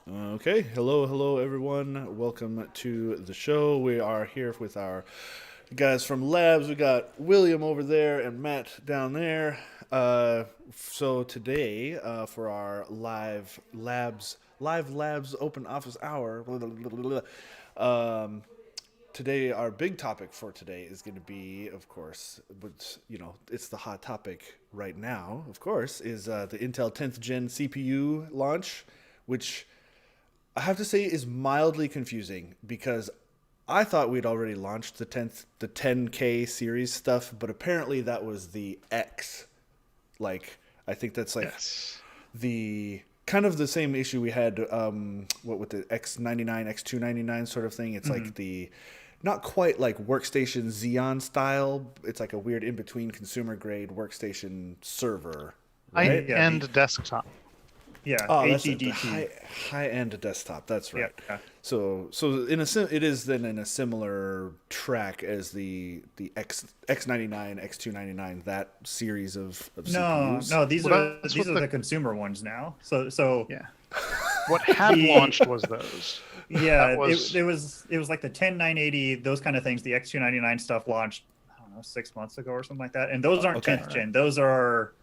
Okay, hello everyone. Welcome to the show. We are here with our guys from Labs. We got William over there and Matt down there. So today, for our live Labs open office hour, today our big topic for today is going to be, of course, but it's the hot topic right now. Of course, is the Intel 10th Gen CPU launch, which I have to say is mildly confusing because I thought we'd already launched the 10K series stuff, but apparently that was the X. Like I think that's like Yes. the kind of the same issue we had what with the X99, X299 sort of thing. It's Hmm. like the not quite like workstation Xeon style. It's like a weird in between consumer grade workstation server, right? High Yeah, the end desktop. Oh, that's it. The HEDT. high end desktop. That's Yeah, right. yeah. So it is then in a similar track as the X99, X299, that series of No, CPUs. no, these Well, are that's these what are the the consumer ones now. So yeah. What had the launched was those. That yeah, was it was like the 10980, those kind of things. The X299 stuff launched, I don't know, 6 months ago or something like that. And those aren't Okay. 10th gen. Those are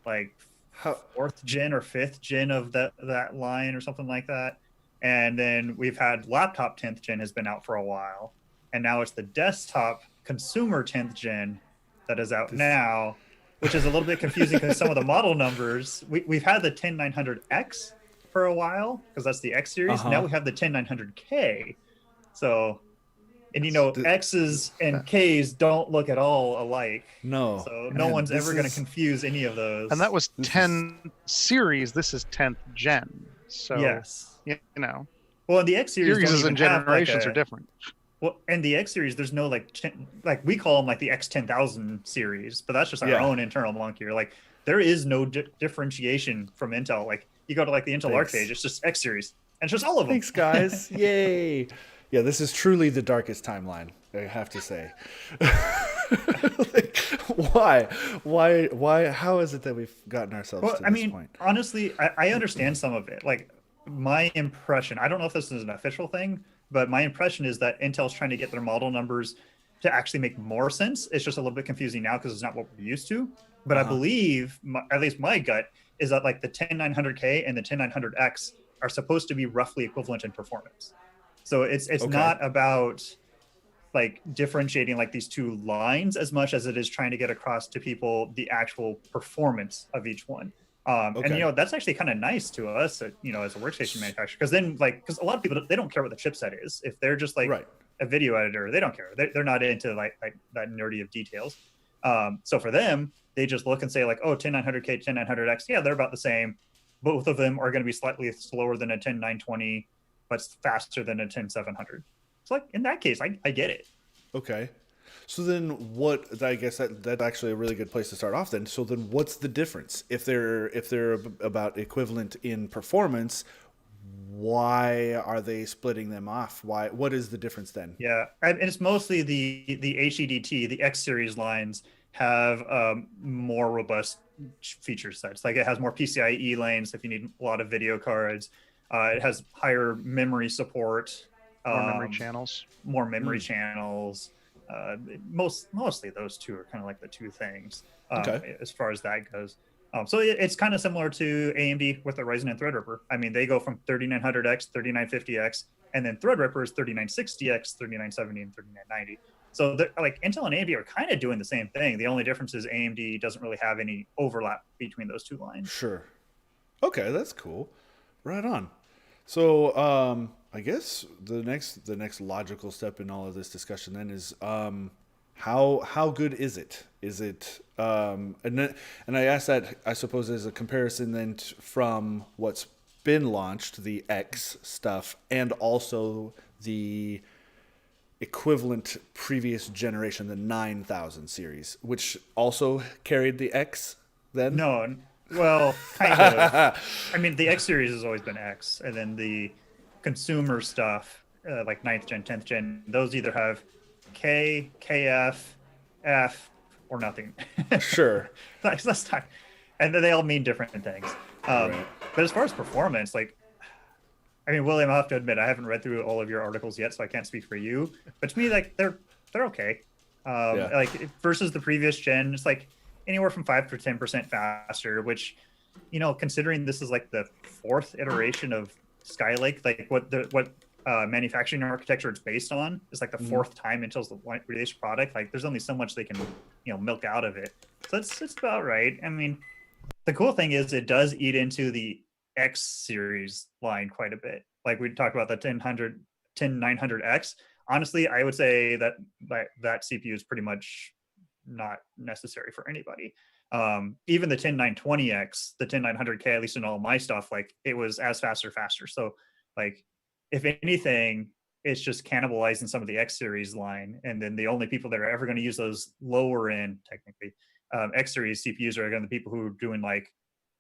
like How? fourth gen or fifth gen of that line or something like that. And then we've had laptop 10th gen has been out for a while, and now it's the desktop consumer 10th gen that is out This, now, which is a little bit confusing because some of the model numbers we've had the 10900X for a while because that's the X uh series. Now huh. we have the 10900K. So, and you know, Th- X's and that, K's don't look at all alike. no, So no and one's this ever going to is confuse any of and those. that was this is 10 series. This is 10th gen. So, Yes. you know, Well, the X series don't series even and have like generations are a different. well, and the X series there's no like we call them like the X 10,000 series, but that's just our yeah. own internal monkey. Like there is no differentiation from Intel. Like you go to like the Intel ARC page, Thanks. it's just X series, and it's just all of them. Thanks, guys. Yay. Yeah, this is truly the darkest timeline, I have to say. Like, why? Why? How is it that we've gotten ourselves Well, to I this mean, point? honestly, I understand some of it. Like my impression, I don't know if this is an official thing, but my impression is that Intel's trying to get their model numbers to actually make more sense. It's just a little bit confusing now because it's not what we're used to. But Uh I huh. believe, at least my gut, is that like the 10900K and the 10900X are supposed to be roughly equivalent in performance. So it's Okay. not about like differentiating like these two lines as much as it is trying to get across to people the actual performance of each one. And Okay. that's actually kind of nice to us, as a workstation S- manufacturer, because then because a lot of people they don't care what the chipset is. If they're just like Right. a video editor, they don't care. They're not into like that nerdy of details. So for them, they just look and say like, oh, 10900K, 10900X, yeah, they're about the same. Both of them are going to be slightly slower than a 10920, but faster than a 10700. So like in that case, I get it. Okay. So then, what? I guess that's actually a really good place to start off. Then, so then, what's the difference if they're about equivalent in performance? Why are they splitting them off? Why? What is the difference then? Yeah, and it's mostly the HEDT, the X series lines have more robust feature sets. Like it has more PCIe lanes if you need a lot of video cards. It has higher memory support, More memory um, channels. more memory Hmm. channels. Uh, mostly those two are kind of like the two things Okay. as far as that goes. So it's kind of similar to AMD with the Ryzen and Threadripper. I mean, they go from 3900X, 3950X, and then Threadripper is 3960X, 3970, and 3990. So like Intel and AMD are kind of doing the same thing. The only difference is AMD doesn't really have any overlap between those two lines. Sure. Okay, that's cool. Right on. So, I guess the next logical step in all of this discussion then is how good is it? Is it and I ask that I suppose as a comparison then from what's been launched, the X stuff, and also the equivalent previous generation, the 9000 series, which also carried the X then. No, well, kind of. I mean, the X series has always been X, and then the consumer stuff, like ninth gen, 10th gen, those either have K, KF, F, or nothing. Sure. That's not, and they all mean different things. Um, Right. but as far as performance, like I mean, William, I have to admit, I haven't read through all of your articles yet, so I can't speak for you. But to me, like they're okay. Yeah. Like versus the previous gen, it's like anywhere from 5 to 10% faster. Which, considering this is like the fourth iteration of Skylake, like what manufacturing architecture it's based on is like the fourth time Intel's released product. Like, there's only so much they can milk out of it. So it's about right. I mean, the cool thing is it does eat into the X series line quite a bit. Like we talked about the 10900X. Honestly, I would say that CPU is pretty much not necessary for anybody. Even the 10920X, the 10900K, at least in all my stuff, like it was as faster. So like, if anything, it's just cannibalizing some of the X series line. And then the only people that are ever going to use those lower end, technically, X series CPUs are going to be people who are doing like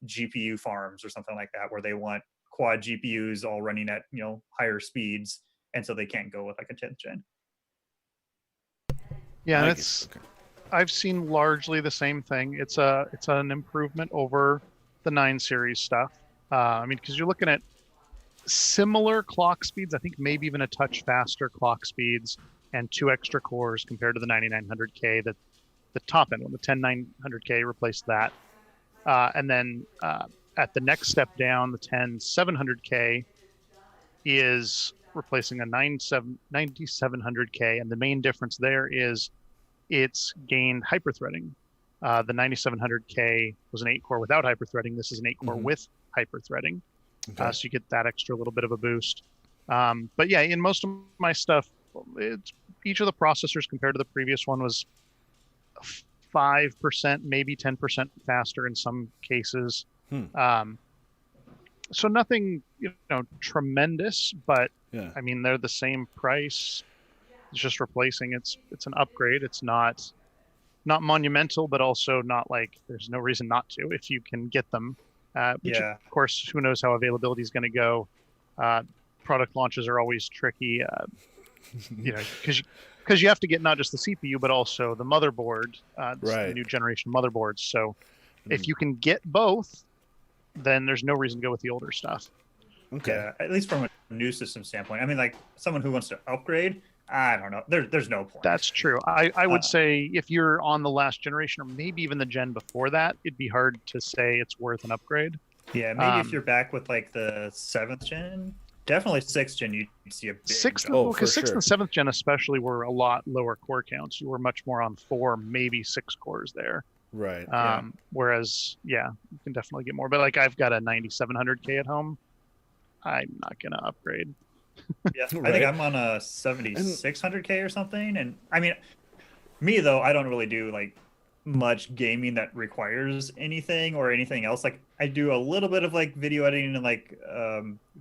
GPU farms or something like that, where they want quad GPUs all running at higher speeds, and so they can't go with like a 10th gen. Yeah, I and guess- okay. I've seen largely the same thing. It's an improvement over the 9 series stuff. I mean, because you're looking at similar clock speeds, I think maybe even a touch faster clock speeds, and 2 extra cores compared to the 9900K. That the top end one, the 10900K, replaced that, and then at the next step down, the 10700K is replacing a 9700K, and the main difference there is it's gained hyperthreading. The 9700K was an 8-core without hyperthreading. This is an 8-core with hyperthreading. Okay. So you get that extra little bit of a boost. But yeah, in most of my stuff, each of the processors compared to the previous one was 5%, maybe 10% faster in some cases. So nothing, tremendous, but Yeah. I mean, they're the same price. It's just replacing. It's an upgrade. It's not monumental, but also not like there's no reason not to if you can get them. Which Yeah. of course, who knows how availability is going to go. Product launches are always tricky, because you have to get not just the CPU but also the motherboard, the new generation motherboards. So if you can get both, then there's no reason to go with the older stuff. Okay. Yeah, at least from a new system standpoint. I mean, like someone who wants to upgrade, I don't know. There's no point. That's true. I would say if you're on the last generation, or maybe even the gen before that, it'd be hard to say it's worth an upgrade. Yeah, maybe if you're back with like the 7th gen, definitely 6th gen, you'd see a big Sixth, jump. because for 6th sure. and 7th gen especially were a lot lower core counts. You were much more on 4, maybe 6 cores there. Right. Whereas, yeah, you can definitely get more. But like, I've got a 9700K at home. I'm not gonna upgrade. Yeah, I Right. think I'm on a 7600K or something. And I mean, me though, I don't really do like much gaming that requires anything or anything else. Like I do a little bit of like video editing and like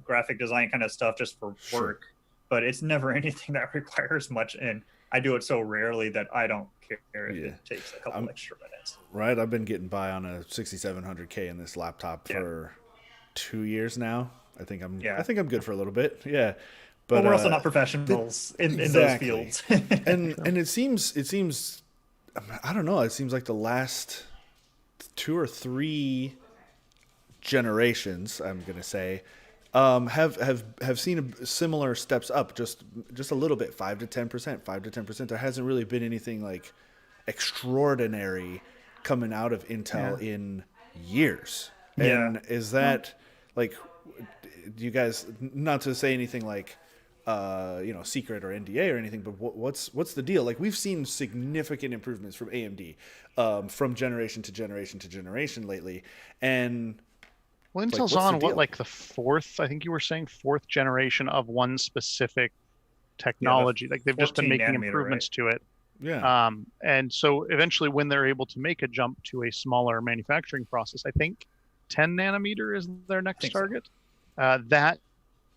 graphic design kind of stuff just for Sure. work, but it's never anything that requires much. And I do it so rarely that I don't care if it takes a couple extra minutes. Right. I've been getting by on a 6700K in this laptop for 2 years now. I think I'm good for a little bit. Yeah. But we're also not professionals in those fields. and it seems I don't know, it seems like the last 2 or 3 generations, I'm going to say, have seen similar steps up, just a little bit, 5 to 10%. There hasn't really been anything like extraordinary coming out of Intel in years. And is that like, do you guys, not to say anything like secret or NDA or anything, but what's the deal? Like, we've seen significant improvements from AMD from generation to generation lately, and well, Intel's on like the 4th, I think you were saying 4th generation of one specific technology. Like they've just been making improvements to it. Yeah. And so eventually, when they're able to make a jump to a smaller manufacturing process, I think 10 nanometer is their next target. That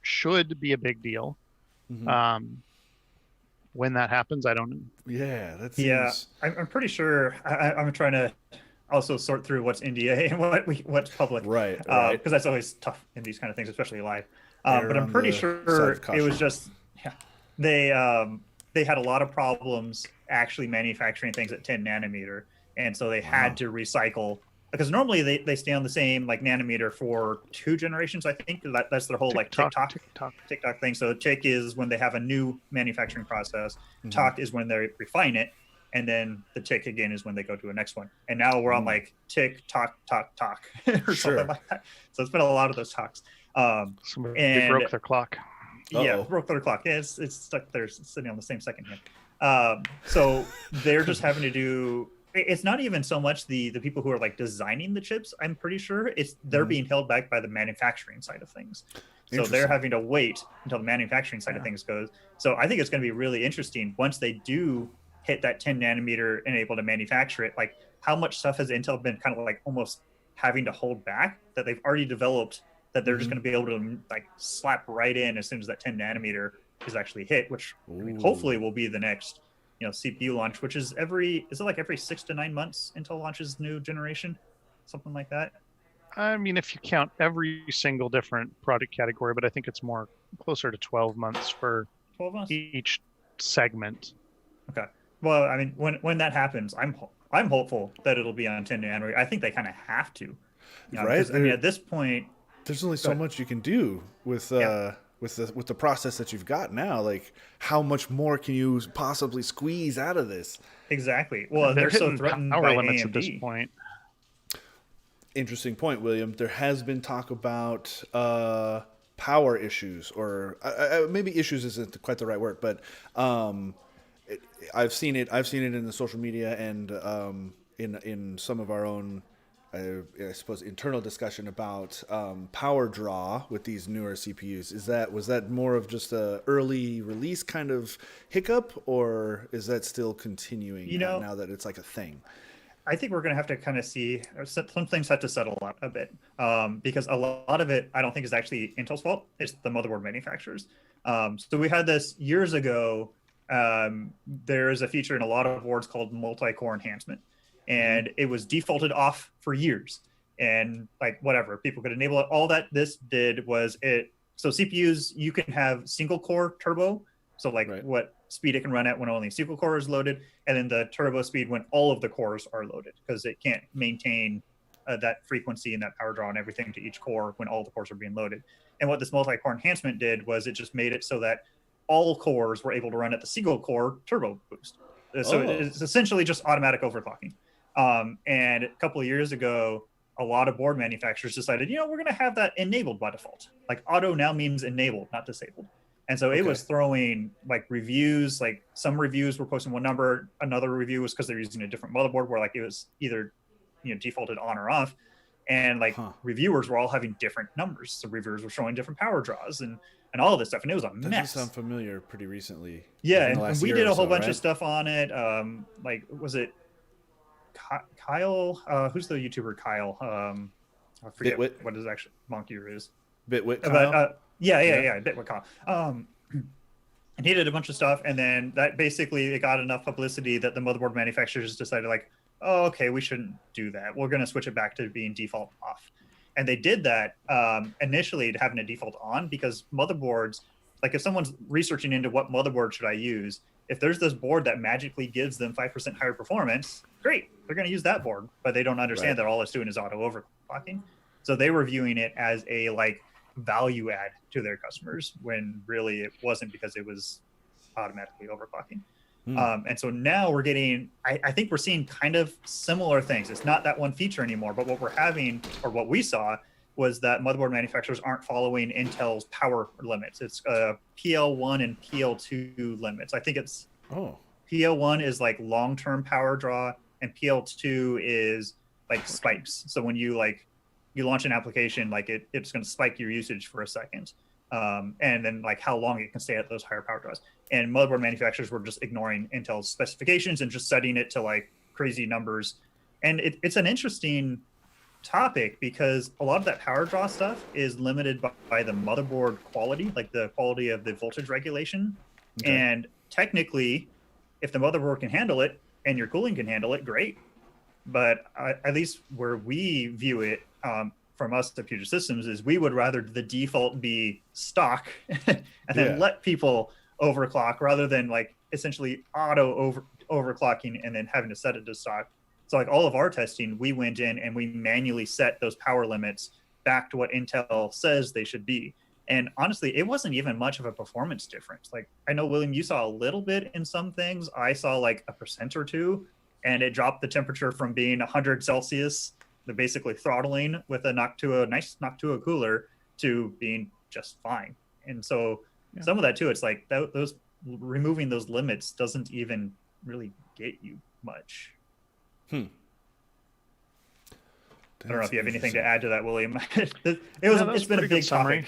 should be a big deal. When that happens, I don't know. Yeah, that seems... I'm pretty sure. I'm trying to also sort through what's NDA and what's public, right? Because that's always tough in these kind of things, especially live. But I'm pretty sure it was just they had a lot of problems actually manufacturing things at 10 nanometer, and so they had to recycle because normally they stay on the same like nanometer for 2 generations. I think that's their whole like TikTok thing. So tick is when they have a new manufacturing process. Tock is when they refine it, and then the tick again is when they go to a next one. And now we're on like tick tock or something like that. So it's been a lot of those talks. They broke their clock. Yeah, broke their clock. Yeah, it's stuck there, sitting on the same second here. So they're just having to do. It's not even so much the people who are like designing the chips. I'm pretty sure it's they're being held back by the manufacturing side of things. So they're having to wait until the manufacturing side of things goes. So I think it's going to be really interesting once they do hit that 10 nanometer and able to manufacture it. Like how much stuff has Intel been kind of like almost having to hold back that they've already developed that they're just going to be able to like slap right in as soon as that 10 nanometer is actually hit, which I mean, hopefully will be the next CPU launch, which is every 6 to 9 months Intel launches new generation, something like that. I mean, if you count every single different product category, but I think it's more closer to 12 months for 12 months each segment. Okay. Well, I mean, when that happens, I'm hopeful that it'll be on 10 nanometer. I think they kind of have to, right? I mean, at this point, there's only so much you can do with the process that you've got now. Like, how much more can you possibly squeeze out of this? Exactly. Well, they're so threatened power by limits AMD. at this point. Interesting point, William. There has been talk about power issues, or maybe issues isn't quite the right word, but I've seen it. I've seen it in the social media and in some of our own, I suppose, internal discussion about power draw with these newer CPUs. Was that more of just a early release kind of hiccup, or is that still continuing now that it's like a thing? I think we're going to have to kind of see some things have to settle out a bit because a lot of it I don't think is actually Intel's fault. It's the motherboard manufacturers. So we had this years ago. There is a feature in a lot of boards called multi-core enhancement, and it was defaulted off for years. And like whatever, people could enable it. All that this did was it. So CPUs, you can have single core turbo. So like what speed it can run at when only a single core is loaded, and then the turbo speed when all of the cores are loaded, because it can't maintain that frequency and that power draw and everything to each core when all the cores are being loaded. And what this multi-core enhancement did was it just made it so that all cores were able to run at the single core turbo boost. So it's essentially just automatic overclocking. And a couple of years ago, a lot of board manufacturers decided, we're going to have that enabled by default. Like auto now means enabled, not disabled. And so it was throwing like reviews, like some reviews were posting one number, another review was because they're using a different motherboard where like it was either defaulted on or off. And like reviewers were all having different numbers. So reviewers were showing different power draws and all of this stuff. And it was a mess. That does sound familiar pretty recently. Yeah, and we did a whole bunch of stuff on it. Like, was it Kyle? Who's the YouTuber Kyle? I forget Bitwit. what his actual monkier is. Bitwit Kyle? But, yeah, Bitwit Kyle. And he did a bunch of stuff, and then that basically it got enough publicity that the motherboard manufacturers decided like, oh, okay, we shouldn't do that. We're going to switch it back to being default off. And they did that initially to having a default on because motherboards, like if someone's researching into what motherboard should I use, if there's this board that magically gives them 5% higher performance, great, they're going to use that board. But they don't understand that all it's doing is auto overclocking. So they were viewing it as a like value add to their customers when really it wasn't, because it was automatically overclocking. And so now we're getting, I think we're seeing kind of similar things. It's not that one feature anymore, but what we're having, or what we saw, was that motherboard manufacturers aren't following Intel's power limits. It's PL1 and PL2 limits. I think it's PL1 is like long-term power draw, and PL2 is like spikes. So when you launch an application, like it's going to spike your usage for a second. And then like how long it can stay at those higher power draws. And motherboard manufacturers were just ignoring Intel's specifications and just setting it to like crazy numbers. And it's an interesting topic because a lot of that power draw stuff is limited by the motherboard quality, like the quality of the voltage regulation. Okay. And technically, if the motherboard can handle it and your cooling can handle it, great. But at least where we view it, from us to Future Systems, is we would rather the default be stock and then let people overclock rather than like essentially auto overclocking and then having to set it to stock. So like all of our testing, we went in and we manually set those power limits back to what Intel says they should be. And honestly, it wasn't even much of a performance difference. Like I know, William, you saw a little bit in some things. I saw like 1% or 2%, and it dropped the temperature from being 100 Celsius, the basically throttling with a nice Noctua cooler, to being just fine. And so some of that too, it's like those removing those limits doesn't even really get you much. I don't know if you have anything to add to that, William. It's been a big topic.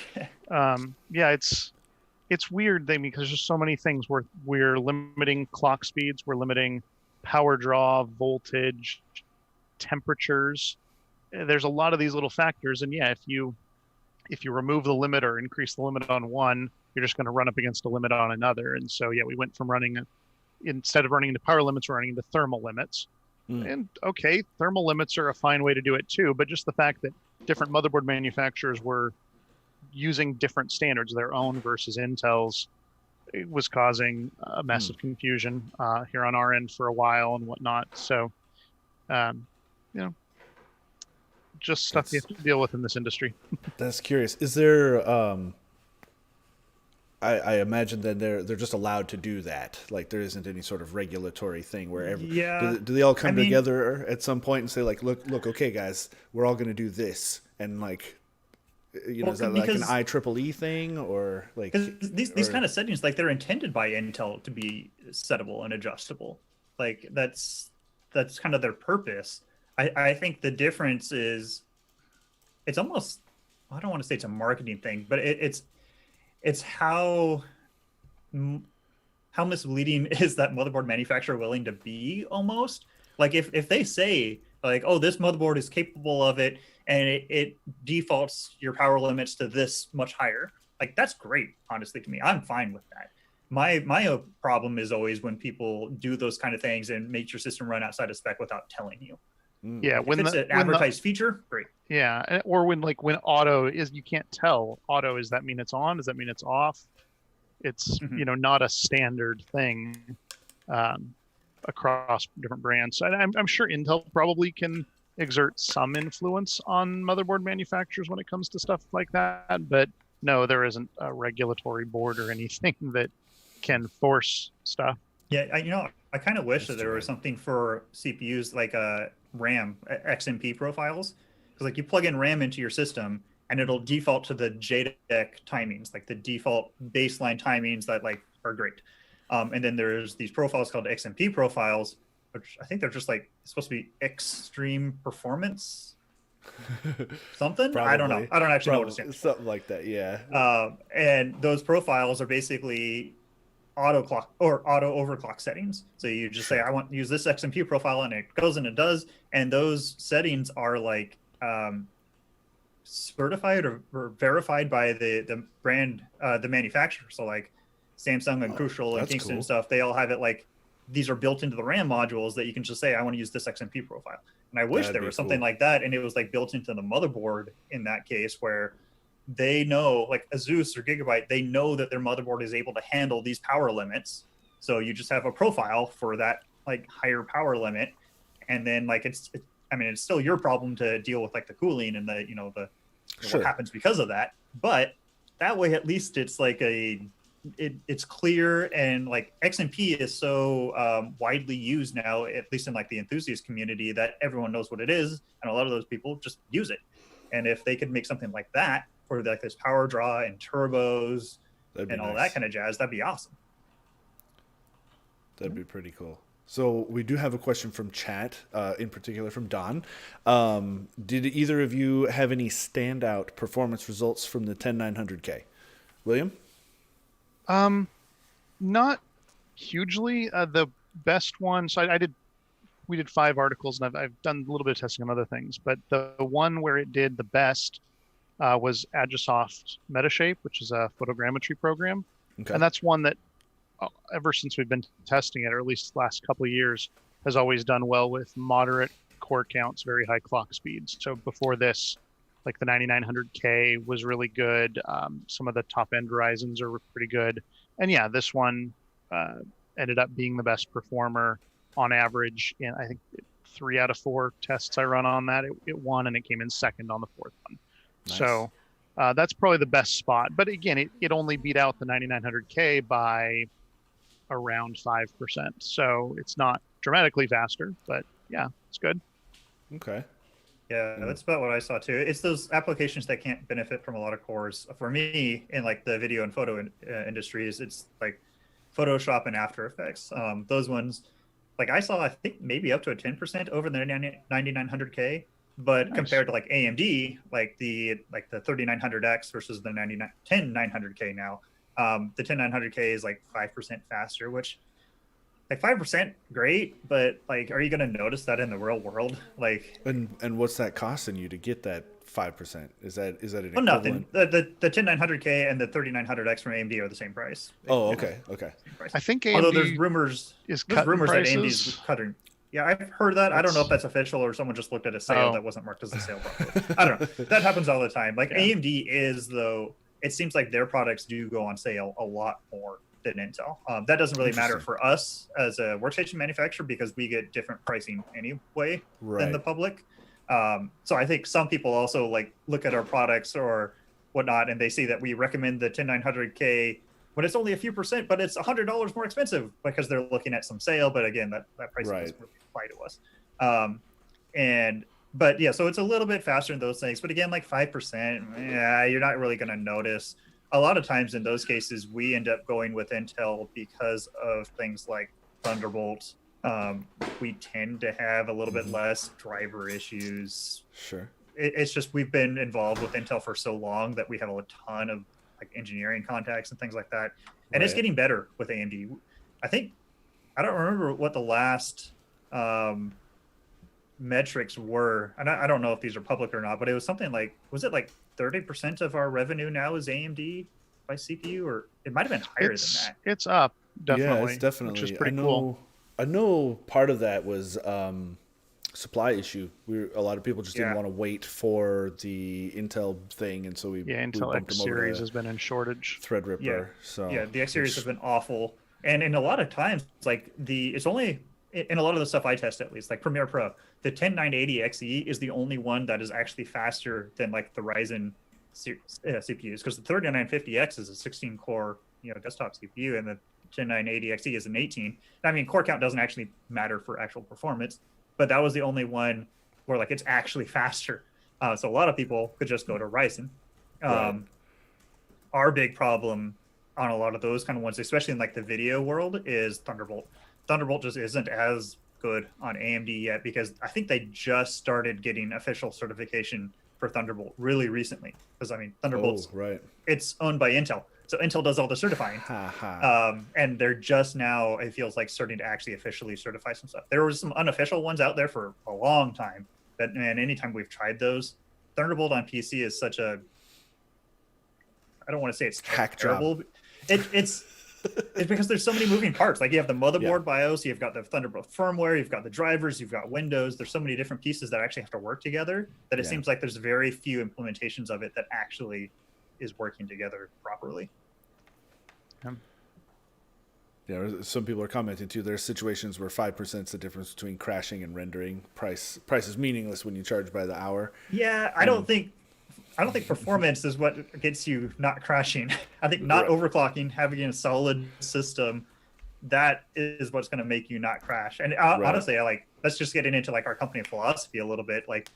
Yeah, it's weird thing because there's just so many things. We're limiting clock speeds, we're limiting power draw, voltage, temperatures. There's a lot of these little factors, and yeah, if you remove the limit or increase the limit on one, you're just going to run up against a limit on another. And so yeah, we went from instead of running into power limits, we're running into thermal limits. And okay, thermal limits are a fine way to do it too, but just the fact that different motherboard manufacturers were using different standards, their own versus Intel's, it was causing a massive confusion here on our end for a while and whatnot. So, just stuff you have to deal with in this industry. That's curious. Is there? I imagine that they're just allowed to do that. Like there isn't any sort of regulatory thing where do they all come together at some point and say like, look, okay, guys, we're all going to do this, and like, is that like an IEEE thing or like these kind of settings, like they're intended by Intel to be settable and adjustable. Like that's kind of their purpose. I think the difference is it's almost, I don't want to say it's a marketing thing, but it's how misleading is that motherboard manufacturer willing to be almost? Like if they say like, oh, this motherboard is capable of it and it defaults your power limits to this much higher, like that's great, honestly, to me. I'm fine with that. My problem is always when people do those kind of things and make your system run outside of spec without telling you. Yeah, if it's an advertised feature, great. Yeah, or when auto is, you can't tell. Auto, does that mean it's on? Does that mean it's off? It's not a standard thing across different brands. I'm sure Intel probably can exert some influence on motherboard manufacturers when it comes to stuff like that, but no, there isn't a regulatory board or anything that can force stuff. Yeah, I kind of wish that there was something for CPUs like RAM XMP profiles, because like you plug in RAM into your system and it'll default to the JEDEC timings, like the default baseline timings that like are great. And then there's these profiles called XMP profiles, which I think they're just like supposed to be extreme performance something. I don't know. I don't actually know what it stands for. Something like that, yeah. And those profiles are basically auto clock or auto overclock settings. So you just say, I want to use this XMP profile, and it goes and it does. And those settings are like certified or verified by the brand, the manufacturer. So like Samsung and Crucial and Kingston and stuff, they all have it like these are built into the RAM modules that you can just say, I want to use this XMP profile. And I wish there was something like that, and it was like built into the motherboard in that case, where they know, like Asus or Gigabyte, they know that their motherboard is able to handle these power limits. So you just have a profile for that like higher power limit, and then like it's still your problem to deal with like the cooling and the what happens because of that. But that way, at least it's like it's clear, and like XMP is so widely used now, at least in like the enthusiast community, that everyone knows what it is, and a lot of those people just use it. And if they could make something like that for like this power draw and turbos and all that kind of jazz, that'd be awesome. That'd be pretty cool. So we do have a question from chat, in particular from Don. Did either of you have any standout performance results from the 10900K? William? Not hugely. The best one, so we did 5 articles, and I've done a little bit of testing on other things, but the one where it did the best was Agisoft Metashape, which is a photogrammetry program. Okay. And that's one that ever since we've been testing it, or at least the last couple of years, has always done well with moderate core counts, very high clock speeds. So before this, like the 9900K was really good. Some of the top end Ryzens are pretty good. And yeah, this one ended up being the best performer on average in, I think, 3 out of 4 tests I run on that, it won, and it came in second on the fourth one. Nice. So that's probably the best spot. But again, it only beat out the 9900K by around 5%. So it's not dramatically faster, but yeah, it's good. Okay. Yeah, that's about what I saw too. It's those applications that can't benefit from a lot of cores. For me, in like the video and photo industries, it's like Photoshop and After Effects. Those ones, like I saw, I think maybe up to a 10% over the 9900K. But Nice. compared to like AMD, like the 3900X versus the 10900K now, the 10900K is like 5% faster, which like 5% great, but like are you going to notice that in the real world? Like, And what's that costing you to get that 5%? Is that an well, nothing. equivalent? The 10900K and the 3900X from AMD are the same price. Oh, okay. Okay. Same price. I think Although AMD there's rumors is that cutting AMD prices. is cutting. Yeah, I've heard that. I don't know if that's official or someone just looked at a sale that wasn't marked as a sale properly. I don't know. That happens all the time. Like AMD is, though, it seems like their products do go on sale a lot more than Intel. That doesn't really matter for us as a workstation manufacturer because we get different pricing anyway than the public. So I think some people also like look at our products or whatnot, and they see that we recommend the 10900K when it's only a few percent, but it's $100 more expensive because they're looking at some sale. But again, that pricing doesn't really apply to us. But yeah, so it's a little bit faster in those things. But again, like 5%, yeah, you're not really going to notice. A lot of times in those cases, we end up going with Intel because of things like Thunderbolt. We tend to have a little bit less driver issues. Sure. It's just we've been involved with Intel for so long that we have a ton of like engineering contacts and things like that. And it's getting better with AMD. I don't remember what the last metrics were. And I don't know if these are public or not, but it was something like, was it like 30% of our revenue now is AMD by CPU, or it might have been higher than that. It's up, definitely. Yeah, it's definitely. Which is pretty cool. I know part of that was supply issue. A lot of people just didn't want to wait for the Intel thing, and so Intel X series has been in shortage. Threadripper. Yeah. So the X series has been awful, and in a lot of times, like it's only in a lot of the stuff I test at least, like Premiere Pro, the 10980XE is the only one that is actually faster than like the Ryzen CPUs, because the 3950X is a 16 core desktop CPU, and the 10980XE is an 18. I mean, core count doesn't actually matter for actual performance, but that was the only one where like it's actually faster. So a lot of people could just go to Ryzen. Our big problem on a lot of those kind of ones, especially in like the video world, is Thunderbolt. Thunderbolt just isn't as good on AMD yet because I think they just started getting official certification for Thunderbolt really recently. Because I mean, Thunderbolt's it's owned by Intel, so Intel does all the certifying. And they're just now, it feels like, starting to actually officially certify some stuff. There were some unofficial ones out there for a long time, but man, anytime we've tried those, Thunderbolt on PC is such a, I don't want to say it's terrible. It's because there's so many moving parts. Like you have the motherboard BIOS, you've got the Thunderbolt firmware, you've got the drivers, you've got Windows. There's so many different pieces that actually have to work together that it seems like there's very few implementations of it that actually is working together properly. Yeah, some people are commenting too. There's situations where 5% is the difference between crashing and rendering. Price is meaningless when you charge by the hour. Yeah, I don't think performance is what gets you not crashing. I think not overclocking, having a solid system, that is what's going to make you not crash. And honestly, let's just get into like our company philosophy a little bit. Like,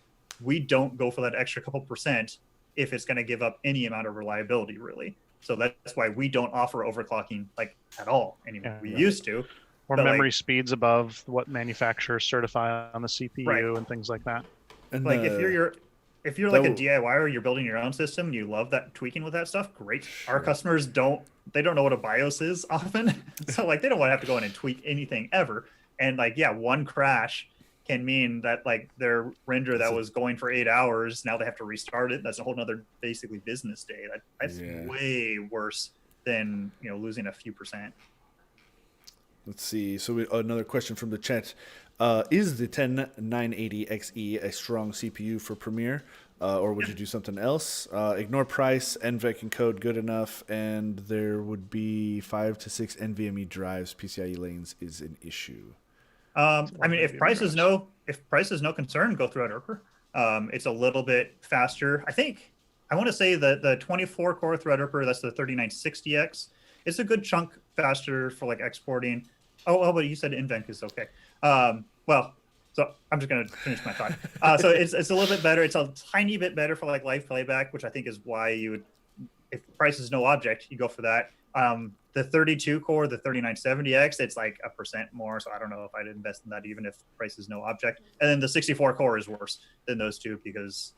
we don't go for that extra couple percent if it's going to give up any amount of reliability, really. So that's why we don't offer overclocking like at all anymore. We used to. Or memory speeds above what manufacturers certify on the CPU and things like that. And like if you're like a DIYer, you're building your own system, you love that tweaking with that stuff, great. Our customers don't know what a BIOS is often. So like they don't want to have to go in and tweak anything ever. And like, one crash can mean that like their render that was going for 8 hours, now they have to restart it. That's a whole nother basically business day. That's way worse than losing a few percent. Let's see. So another question from the chat. Is the 10980XE a strong CPU for Premiere, or would you do something else? Ignore price, NVENC encode good enough, and there would be 5 to 6 NVMe drives. PCIe lanes is an issue. I mean, if price is no, if price is no concern, go Threadripper. It's a little bit faster. I want to say the 24 core Threadripper, that's the 3960X. It's a good chunk faster for like exporting. But you said Invenc is okay. Well, so I'm just gonna finish my thought. So it's a little bit better. It's a tiny bit better for like live playback, which I think is why you would, if price is no object, you go for that. The 32 core, the 3970X, it's like 1% more. So I don't know if I'd invest in that even if price is no object. And then the 64 core is worse than those two because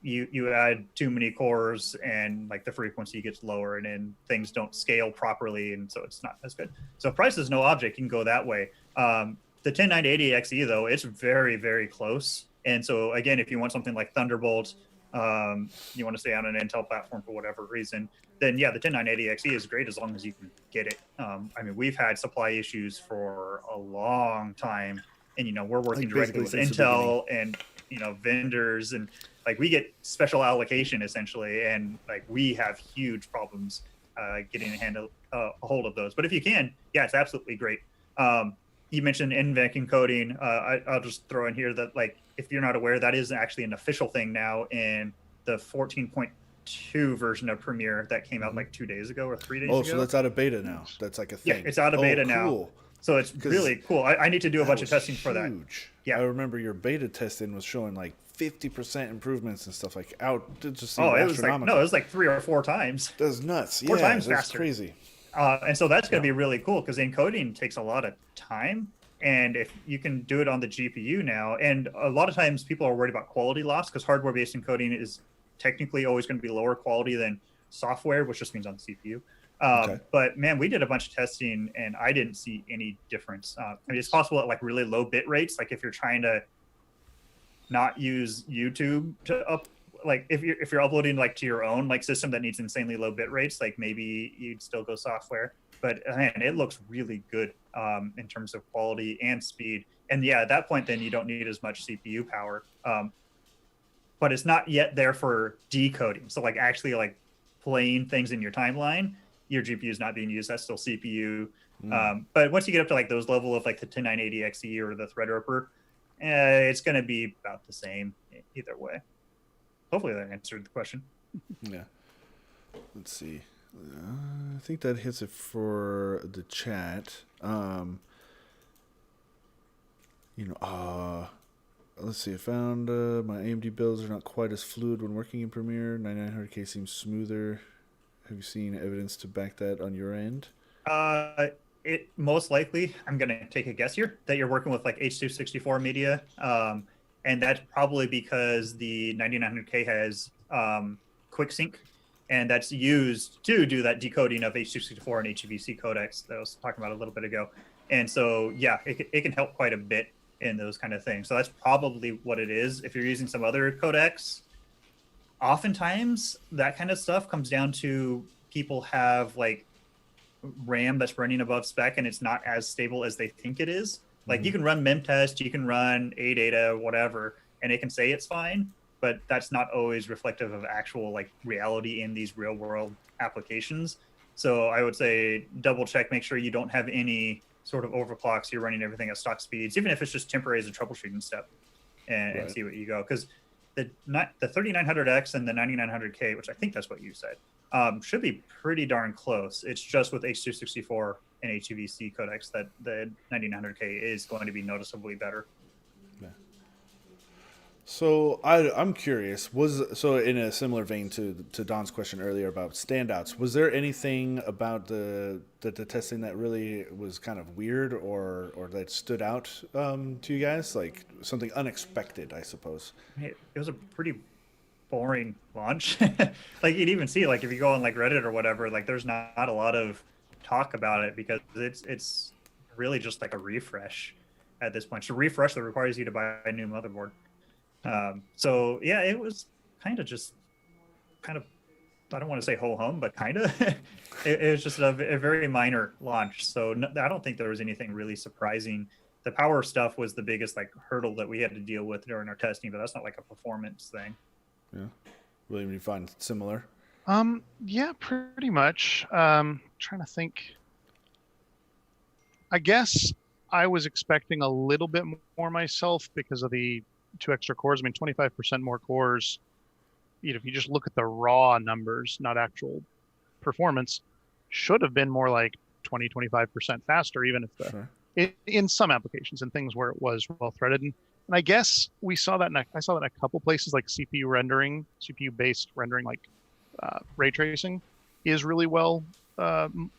you add too many cores and like the frequency gets lower and then things don't scale properly. And so it's not as good. So if price is no object, you can go that way. The 10980XE though, it's very, very close. And so again, if you want something like Thunderbolt, you want to stay on an Intel platform for whatever reason, then yeah, the 10980XE is great as long as you can get it. I mean, we've had supply issues for a long time, and we're working directly with Intel and vendors, and like we get special allocation essentially, and like we have huge problems getting a hold of those. But if you can, yeah, it's absolutely great. You mentioned Nvenc encoding. I'll just throw in here that like if you're not aware, that is actually an official thing now in the 14.2 version of Premiere that came out like 2 days ago or 3 days ago. Oh, so that's out of beta now. That's like a thing. Yeah, it's out of beta now. So it's really cool. I need to do a bunch of testing for that. Yeah, I remember your beta testing was showing like 50% improvements and stuff like out. It just it was like 3 or 4 times. That's nuts. 4 times that's faster. Crazy. And so that's going to be really cool because encoding takes a lot of time. And if you can do it on the GPU now, and a lot of times people are worried about quality loss because hardware-based encoding is technically always going to be lower quality than software, which just means on the CPU. But man, we did a bunch of testing and I didn't see any difference. I mean, it's possible at like really low bit rates, like if you're trying to not use YouTube to like if you're uploading like to your own like system that needs insanely low bit rates, like maybe you'd still go software. But man, it looks really good in terms of quality and speed. And yeah, at that point, then you don't need as much CPU power. But it's not yet there for decoding. So like actually like playing things in your timeline, your GPU is not being used. That's still CPU. But once you get up to like those level of like the 10980XE or the Threadripper, it's going to be about the same either way. Hopefully that answered the question. Yeah. Let's see. I think that hits it for the chat. Let's see. I found my AMD builds are not quite as fluid when working in Premiere. 9900K seems smoother. Have you seen evidence to back that on your end? It most likely, I'm going to take a guess here, that you're working with like H.264 media. And that's probably because the 9900K has quick sync, and that's used to do that decoding of H.264 and HEVC codecs that I was talking about a little bit ago. And so, yeah, it can help quite a bit in those kind of things. So that's probably what it is. If you're using some other codecs, oftentimes that kind of stuff comes down to people have like RAM that's running above spec and it's not as stable as they think it is. Like you can run memtest, you can run AData, whatever, and it can say it's fine, but that's not always reflective of actual like reality in these real world applications. So I would say double check, make sure you don't have any sort of overclocks. You're running everything at stock speeds, even if it's just temporary as a troubleshooting step, and see what you go. Because the 3900X and the 9900K, which I think that's what you said, should be pretty darn close. It's just with H.264 and HEVC codecs that the 9900K is going to be noticeably better. Yeah. So I'm curious. So in a similar vein to Don's question earlier about standouts, was there anything about the testing that really was kind of weird or that stood out to you guys, like something unexpected, I suppose? It was a pretty boring launch. Like you'd even see like if you go on like Reddit or whatever, like there's not a lot of talk about it because it's really just like a refresh at this point. It's a refresh that requires you to buy a new motherboard. So yeah, it was kind of I don't want to say ho hum, but kind of it was just a very minor launch. So I don't think there was anything really surprising. The power stuff was the biggest like hurdle that we had to deal with during our testing, but that's not like a performance thing. Yeah. William, you find similar? Yeah, pretty much. Trying to think. I guess I was expecting a little bit more myself because of the 2 extra cores. I mean, 25% more cores. If you just look at the raw numbers, not actual performance, should have been more like 20-25% faster, even if Sure. in some applications and things where it was well threaded. And I guess we saw that. I saw that in a couple places, like CPU based rendering, like ray tracing, is really well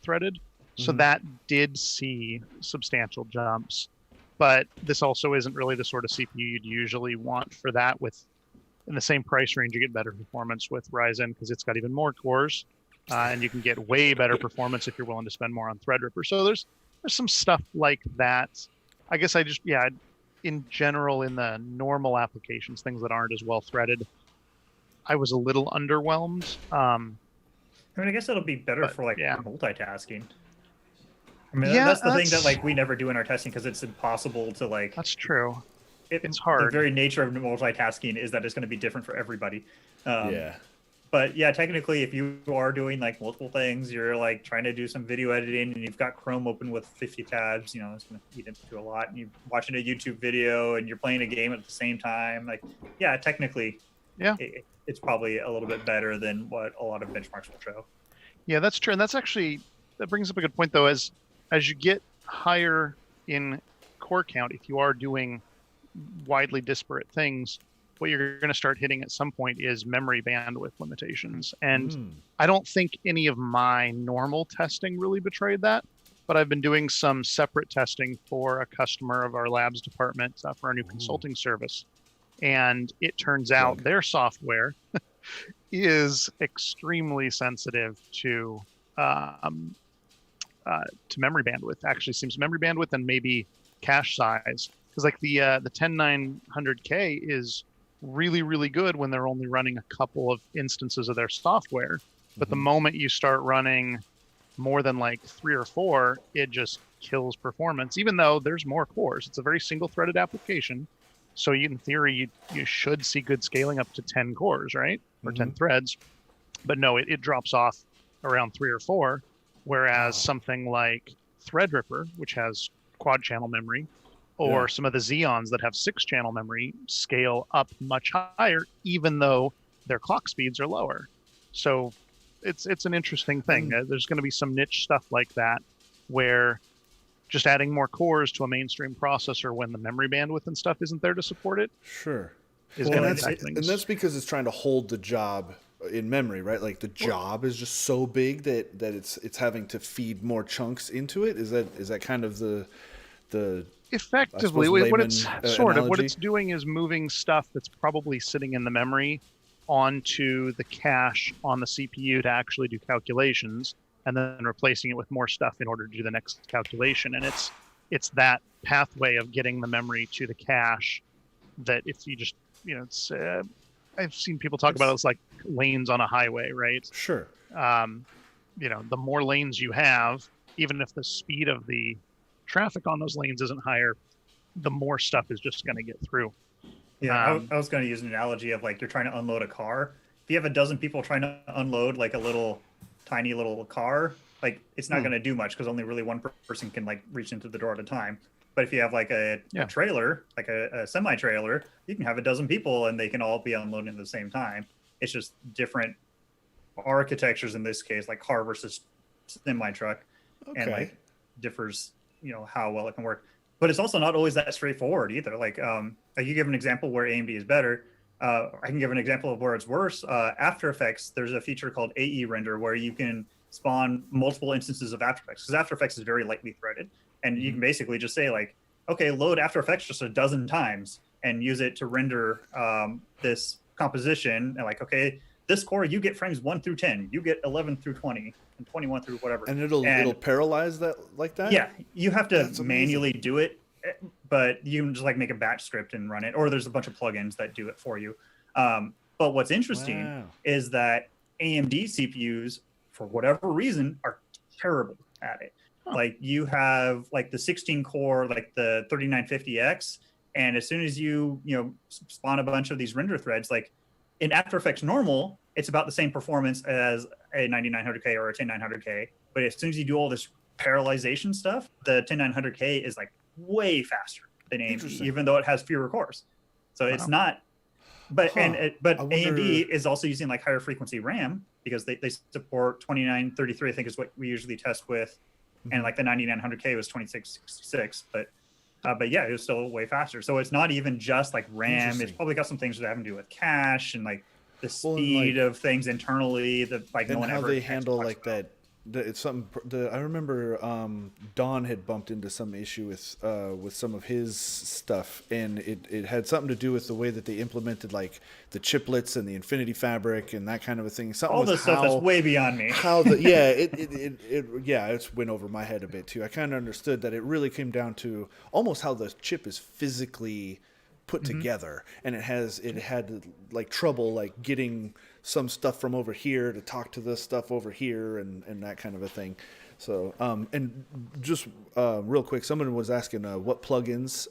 threaded. So Mhm. that did see substantial jumps. But this also isn't really the sort of CPU you'd usually want for that. With in the same price range, you get better performance with Ryzen because it's got even more cores, and you can get way better performance if you're willing to spend more on Threadripper. So there's some stuff like that. I guess in general, in the normal applications, things that aren't as well threaded, I was a little underwhelmed. I mean, I guess it'll be better But, for like yeah. multitasking. I mean, Yeah, that's the thing that like we never do in our testing because it's impossible to like. That's true. It's The hard. very nature of multitasking is that it's going to be different for everybody. Yeah. But yeah, technically, if you are doing like multiple things, you're like trying to do some video editing, and you've got Chrome open with 50 tabs. You know, it's going to eat into a lot. And you're watching a YouTube video, and you're playing a game at the same time. Like, yeah, technically, Yeah. it's probably a little bit better than what a lot of benchmarks will show. Yeah, that's true. And that brings up a good point though. As you get higher in core count, if you are doing widely disparate things, what you're going to start hitting at some point is memory bandwidth limitations. And I don't think any of my normal testing really betrayed that, but I've been doing some separate testing for a customer of our labs department for our new consulting service. And it turns out their software is extremely sensitive to memory bandwidth. Actually, seems memory bandwidth and maybe cache size. Because like the 10900K is really, really good when they're only running a couple of instances of their software. But the moment you start running more than like 3 or 4, it just kills performance, even though there's more cores. It's a very single-threaded application. So in theory, you should see good scaling up to 10 cores, right? Or 10 threads. But no, it drops off around 3 or 4, whereas something like Threadripper, which has quad-channel memory, or some of the Xeons that have 6-channel memory, scale up much higher, even though their clock speeds are lower. So it's an interesting thing. There's going to be some niche stuff like that where just adding more cores to a mainstream processor when the memory bandwidth and stuff isn't there to support it. Sure. Is going to affect things. And that's because it's trying to hold the job in memory, right? Like the job is just so big that it's having to feed more chunks into it. Is that kind of the effectively what it's analogy? what it's doing is moving stuff that's probably sitting in the memory onto the cache on the CPU to actually do calculations, and then replacing it with more stuff in order to do the next calculation. And it's that pathway of getting the memory to the cache that if you just it's I've seen people talk about it as like lanes on a highway, right? Sure. The more lanes you have, even if the speed of the traffic on those lanes isn't higher, the more stuff is just going to get through. Yeah, I was going to use an analogy of like you're trying to unload a car. If you have a dozen people trying to unload like a tiny little car, like it's not going to do much because only really one person can like reach into the door at a time. But if you have like a trailer, like a semi-trailer, you can have a dozen people and they can all be unloading at the same time. It's just different architectures in this case, like car versus semi-truck, and like differs how well it can work. But it's also not always that straightforward either. Like you give an example where AMD is better. I can give an example of where it's worse. After Effects, there's a feature called AE render where you can spawn multiple instances of After Effects because After Effects is very lightly threaded, and you can basically just say like, okay, load After Effects just a dozen times and use it to render this composition. And like, okay, this core you get frames 1 through 10, you get 11 through 20, and 21 through whatever. And it'll parallelize that like that? Yeah, you have to manually do it, but you can just like make a batch script and run it, or there's a bunch of plugins that do it for you. But what's interesting is that AMD CPUs, for whatever reason, are terrible at it. Like you have like the 16 core, like the 3950X, and as soon as you spawn a bunch of these render threads, like in After Effects normal, it's about the same performance as a 9900K or a 10900K. But as soon as you do all this parallelization stuff, the 10900K is like way faster than AMD, Interesting. even though it has fewer cores. So it's not. But but AMD is also using like higher frequency RAM because they support 2933, I think is what we usually test with, and like the 9900K was 2666. But yeah, it was still way faster. So it's not even just like RAM. It's probably got some things that have to do with cache and like the speed of things internally. That like no one how ever they handle like about. that. It's something. I remember Don had bumped into some issue with some of his stuff, and it had something to do with the way that they implemented like the chiplets and the Infinity Fabric and that kind of a thing. Something all with this stuff that's way beyond me. How the it's went over my head a bit too. I kind of understood that it really came down to almost how the chip is physically put together, and it had like trouble like getting some stuff from over here to talk to this stuff over here and that kind of a thing. So and just real quick, someone was asking what plugins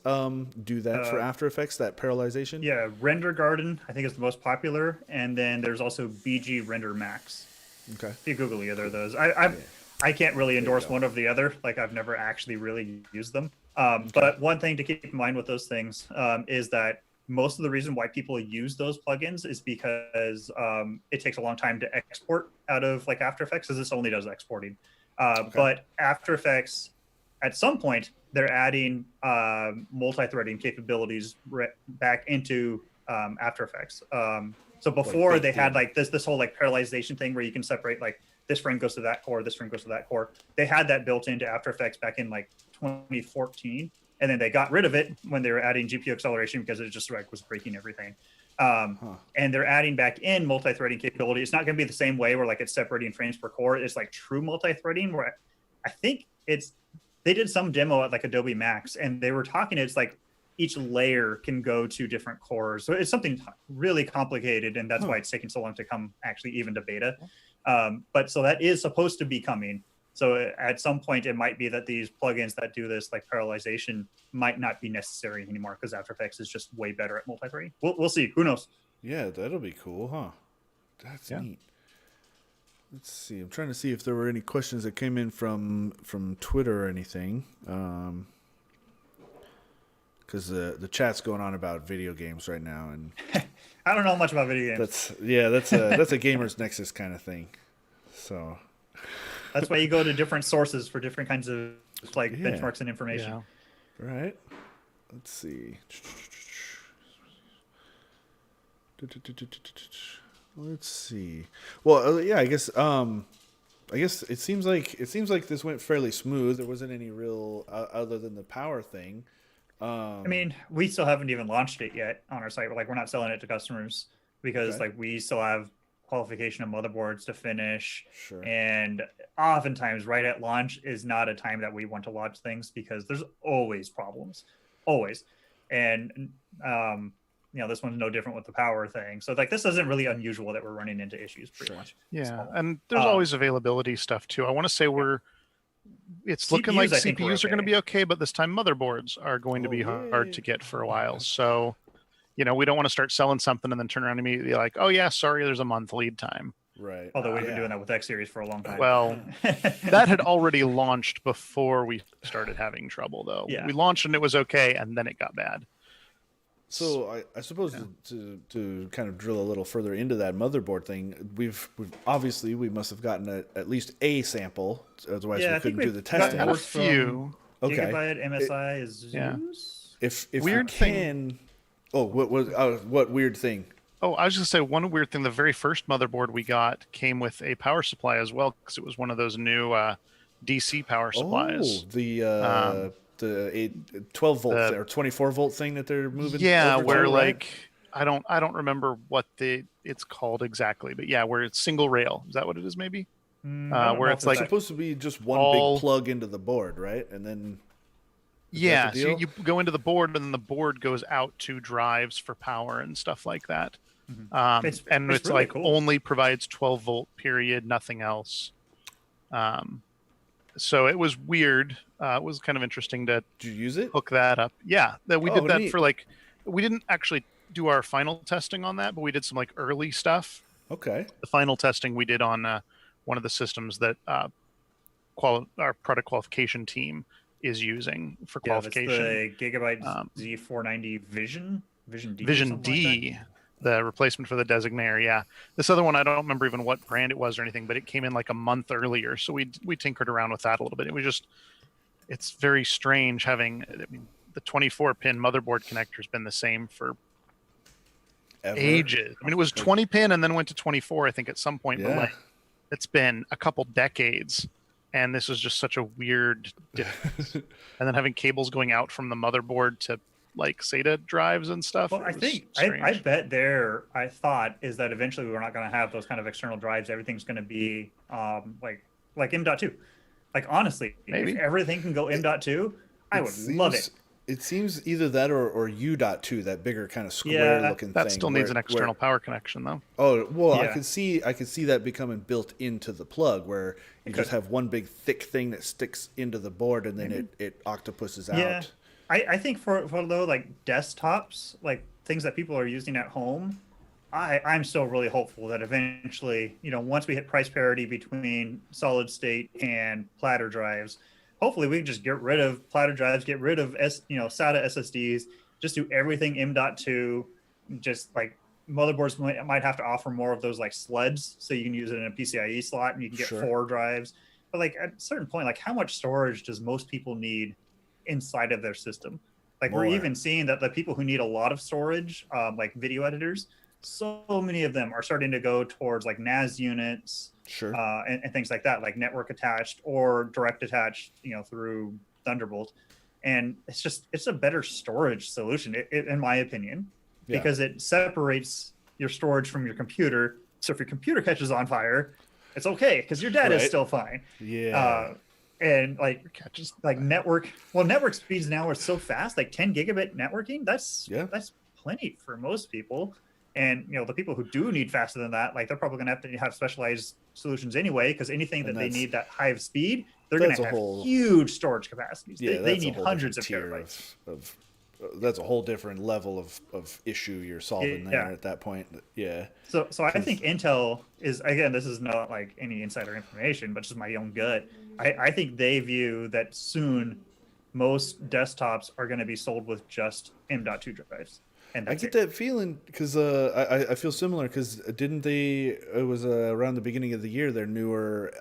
do that for After Effects, that parallelization. Yeah, Render Garden I think is the most popular, and then there's also BG Render Max. Okay, if you Google either of those, I can't really endorse one over the other. Like I've never actually really used them. But one thing to keep in mind with those things is that most of the reason why people use those plugins is because it takes a long time to export out of like After Effects, because this only does exporting. But After Effects, at some point, they're adding multi-threading capabilities back into After Effects. So before like they had like this whole like parallelization thing where you can separate like this frame goes to that core, this frame goes to that core. They had that built into After Effects back in like 2014, and then they got rid of it when they were adding GPU acceleration because it just like was breaking everything. And they're adding back in multi-threading capability. It's not going to be the same way where like it's separating frames per core. It's like true multi-threading where I think they did some demo at like Adobe Max, and they were talking, it's like each layer can go to different cores. So it's something really complicated, and that's why it's taking so long to come actually even to beta. But so that is supposed to be coming. So at some point, it might be that these plugins that do this like parallelization might not be necessary anymore because After Effects is just way better at multi-threading. We'll see. Who knows? Yeah, that'll be cool, huh? That's neat. Let's see. I'm trying to see if there were any questions that came in from Twitter or anything. Because the chat's going on about video games right now, and I don't know much about video games. That's a gamer's nexus kind of thing. So that's why you go to different sources for different kinds of like benchmarks and information. Yeah. Right. Let's see. Let's see. Well, yeah, I guess it seems like this went fairly smooth. There wasn't any real other than the power thing. I mean, we still haven't even launched it yet on our site. Like, we're not selling it to customers because like we still have qualification of motherboards to finish. Sure. And oftentimes right at launch is not a time that we want to launch things because there's always problems, always. And this one's no different with the power thing. So like this isn't really unusual that we're running into issues pretty much. Yeah, and there's always availability stuff too. I want to say it's looking like CPUs are going to be okay, but this time motherboards are going to be hard to get for a while. So, we don't want to start selling something and then turn around immediately like, oh yeah, sorry, there's a month lead time. Right. Although we've been doing that with X series for a long time. Well, that had already launched before we started having trouble, though. Yeah. We launched and it was okay, and then it got bad. So I suppose to kind of drill a little further into that motherboard thing, we've obviously we must have gotten at least a sample, otherwise we couldn't do the testing. A few. Okay. Gigabyte MSI is Zeus. If weird thing. Oh, what weird thing? Oh, I was just gonna say one weird thing. The very first motherboard we got came with a power supply as well because it was one of those new DC power supplies. Oh, the 12 volt or 24 volt thing that they're moving. Yeah, where like I don't remember what it's called exactly, but yeah, where it's single rail. Is that what it is? Maybe where it's like supposed to be just one big plug into the board, right? And then so you go into the board, and then the board goes out to drives for power and stuff like that. Mm-hmm. It's really like cool. Only provides 12 volt period, nothing else. So it was weird. It was kind of interesting to Did you use it? Hook that up. Yeah, that we did that neat. for like, we didn't actually do our final testing on that, but we did some like early stuff. Okay. The final testing we did on one of the systems that our product qualification team is using for Yeah, it's qualification. the Gigabyte Z490 Vision D, or Vision something like that. D, the replacement for the Designator. Yeah, this other one I don't remember even what brand it was or anything, but it came in like a month earlier, so we tinkered around with that a little bit. It was just, it's very strange having. I mean, the 24-pin motherboard connector has been the same for Ever? ages. I mean, it was 20 pin and then went to 24, I think, at some point. Yeah. But like, it's been a couple decades, and this is just such a weird difference. And then having cables going out from the motherboard to like SATA drives and stuff. Well, I think I bet I thought is that eventually we're not going to have those kind of external drives. Everything's going to be like M.2. Like honestly, Maybe. if everything can go M.2, I would love it. It seems either that or U.2, that bigger kind of square looking thing. That still needs an external power connection though. Oh well, Yeah. I could see that becoming built into the plug, where you just have one big thick thing that sticks into the board, and then it octopuses Yeah. out. I think for though like desktops, like things that people are using at home, I'm still really hopeful that eventually, once we hit price parity between solid state and platter drives, hopefully we can just get rid of platter drives, get rid of SATA SSDs, just do everything M.2. Just like motherboards might have to offer more of those like sleds, so you can use it in a PCIe slot and you can get 4 drives. But like at a certain point, like how much storage does most people need inside of their system? Like More. we're even seeing that the people who need a lot of storage, like video editors, so many of them are starting to go towards like NAS units, Sure. and things like that, like network attached or direct attached, through Thunderbolt. And it's a better storage solution, in my opinion, because it separates your storage from your computer. So if your computer catches on fire, it's okay because your data is still fine. Yeah. And like just like network speeds now are so fast, like 10 gigabit networking, that's plenty for most people. And the people who do need faster than that, like they're probably going to have specialized solutions anyway, because anything that they need that high speed, they're going to have huge storage capacities. They need hundreds of terabytes. That's a whole different level of issue you're solving there at that point. Yeah. So I think Intel is, again, this is not like any insider information, but just my own gut. I think they view that soon most desktops are going to be sold with just M.2 drives. I get that feeling because I feel similar because didn't they? It was around the beginning of the year. Their newer,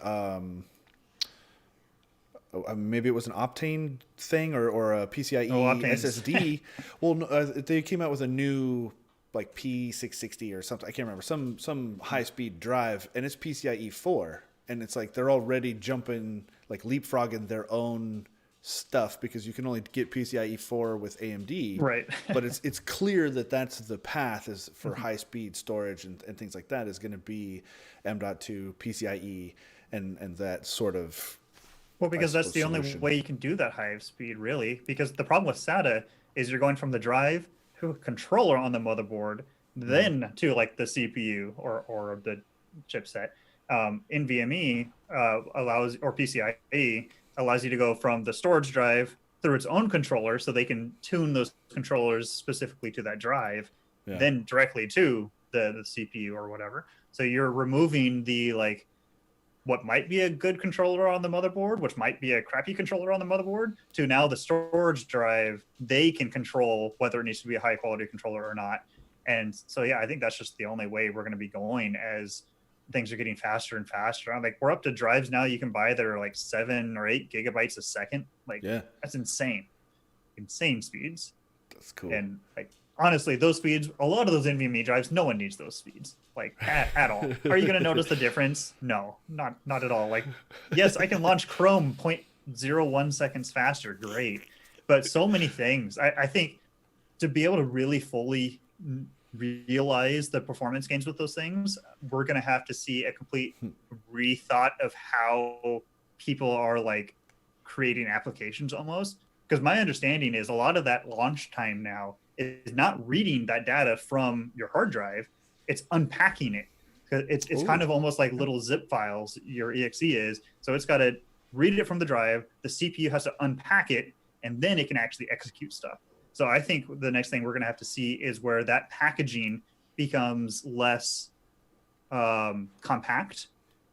maybe it was an Optane thing or a PCIe SSD. Well, they came out with a new like P660 or something. I can't remember some high speed drive, and it's PCIe 4, and it's like they're already jumping like leapfrogging their own stuff because you can only get PCIe 4 with AMD, right? But it's clear that that's the path is for high speed storage and things like that is going to be M.2 PCIe and that sort of. Well, because that's the only way you can do that high speed, really. Because the problem with SATA is you're going from the drive to a controller on the motherboard, then to like the CPU or the chipset. NVMe allows, or PCIe allows you to go from the storage drive through its own controller, so they can tune those controllers specifically to that drive, then directly to the CPU or whatever. So you're removing the like what might be a good controller on the motherboard, which might be a crappy controller on the motherboard, to now the storage drive, they can control whether it needs to be a high quality controller or not. And so, I think that's just the only way we're going to be going as things are getting faster and faster. I'm like, we're up to drives now you can buy that are like 7 or 8 gigabytes a second. Like, that's insane speeds. That's cool. And like, honestly, those speeds, a lot of those NVMe drives, no one needs those speeds, like at all. Are you going to notice the difference? No, not at all. Like, yes, I can launch Chrome 0.01 seconds faster. Great. But so many things, I think to be able to really fully realize the performance gains with those things, we're going to have to see a complete rethought of how people are like creating applications almost. Because my understanding is a lot of that launch time now is not reading that data from your hard drive, it's unpacking it. It's kind of almost like little zip files, your exe is. So it's got to read it from the drive, the CPU has to unpack it, and then it can actually execute stuff. So I think the next thing we're going to have to see is where that packaging becomes less compact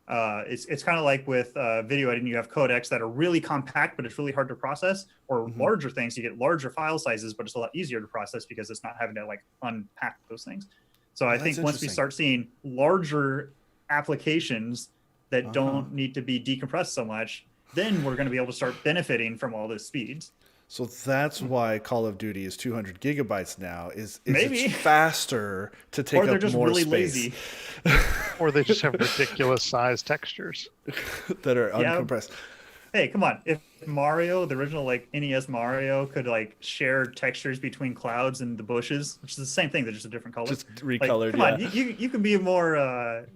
It's kind of like with video editing, you have codecs that are really compact, but it's really hard to process, or larger things, you get larger file sizes, but it's a lot easier to process because it's not having to like unpack those things. So I think once we start seeing larger applications that don't need to be decompressed so much, then we're going to be able to start benefiting from all those speeds. So that's why Call of Duty is 200 gigabytes now. Is Maybe it's faster to take or they're up just more really space. lazy. Or they just have ridiculous size textures that are uncompressed. Hey, come on! If Mario, the original like NES Mario, could like share textures between clouds and the bushes, which is the same thing, they're just a different color. Just recolored. Like, come on, you can be more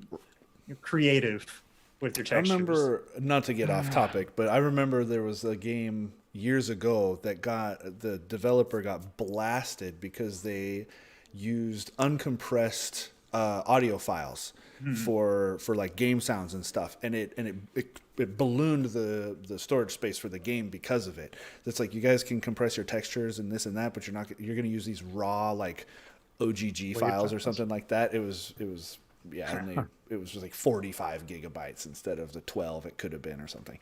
creative with your textures. I remember, not to get off topic, but I remember there was a game years ago that the developer got blasted because they used uncompressed audio files for like game sounds and stuff, and it ballooned the storage space for the game because of it. It's like, you guys can compress your textures and this and that, but you're going to use these raw like OGG files or something like that. It was and it was just like 45 gigabytes instead of the 12 it could have been or something.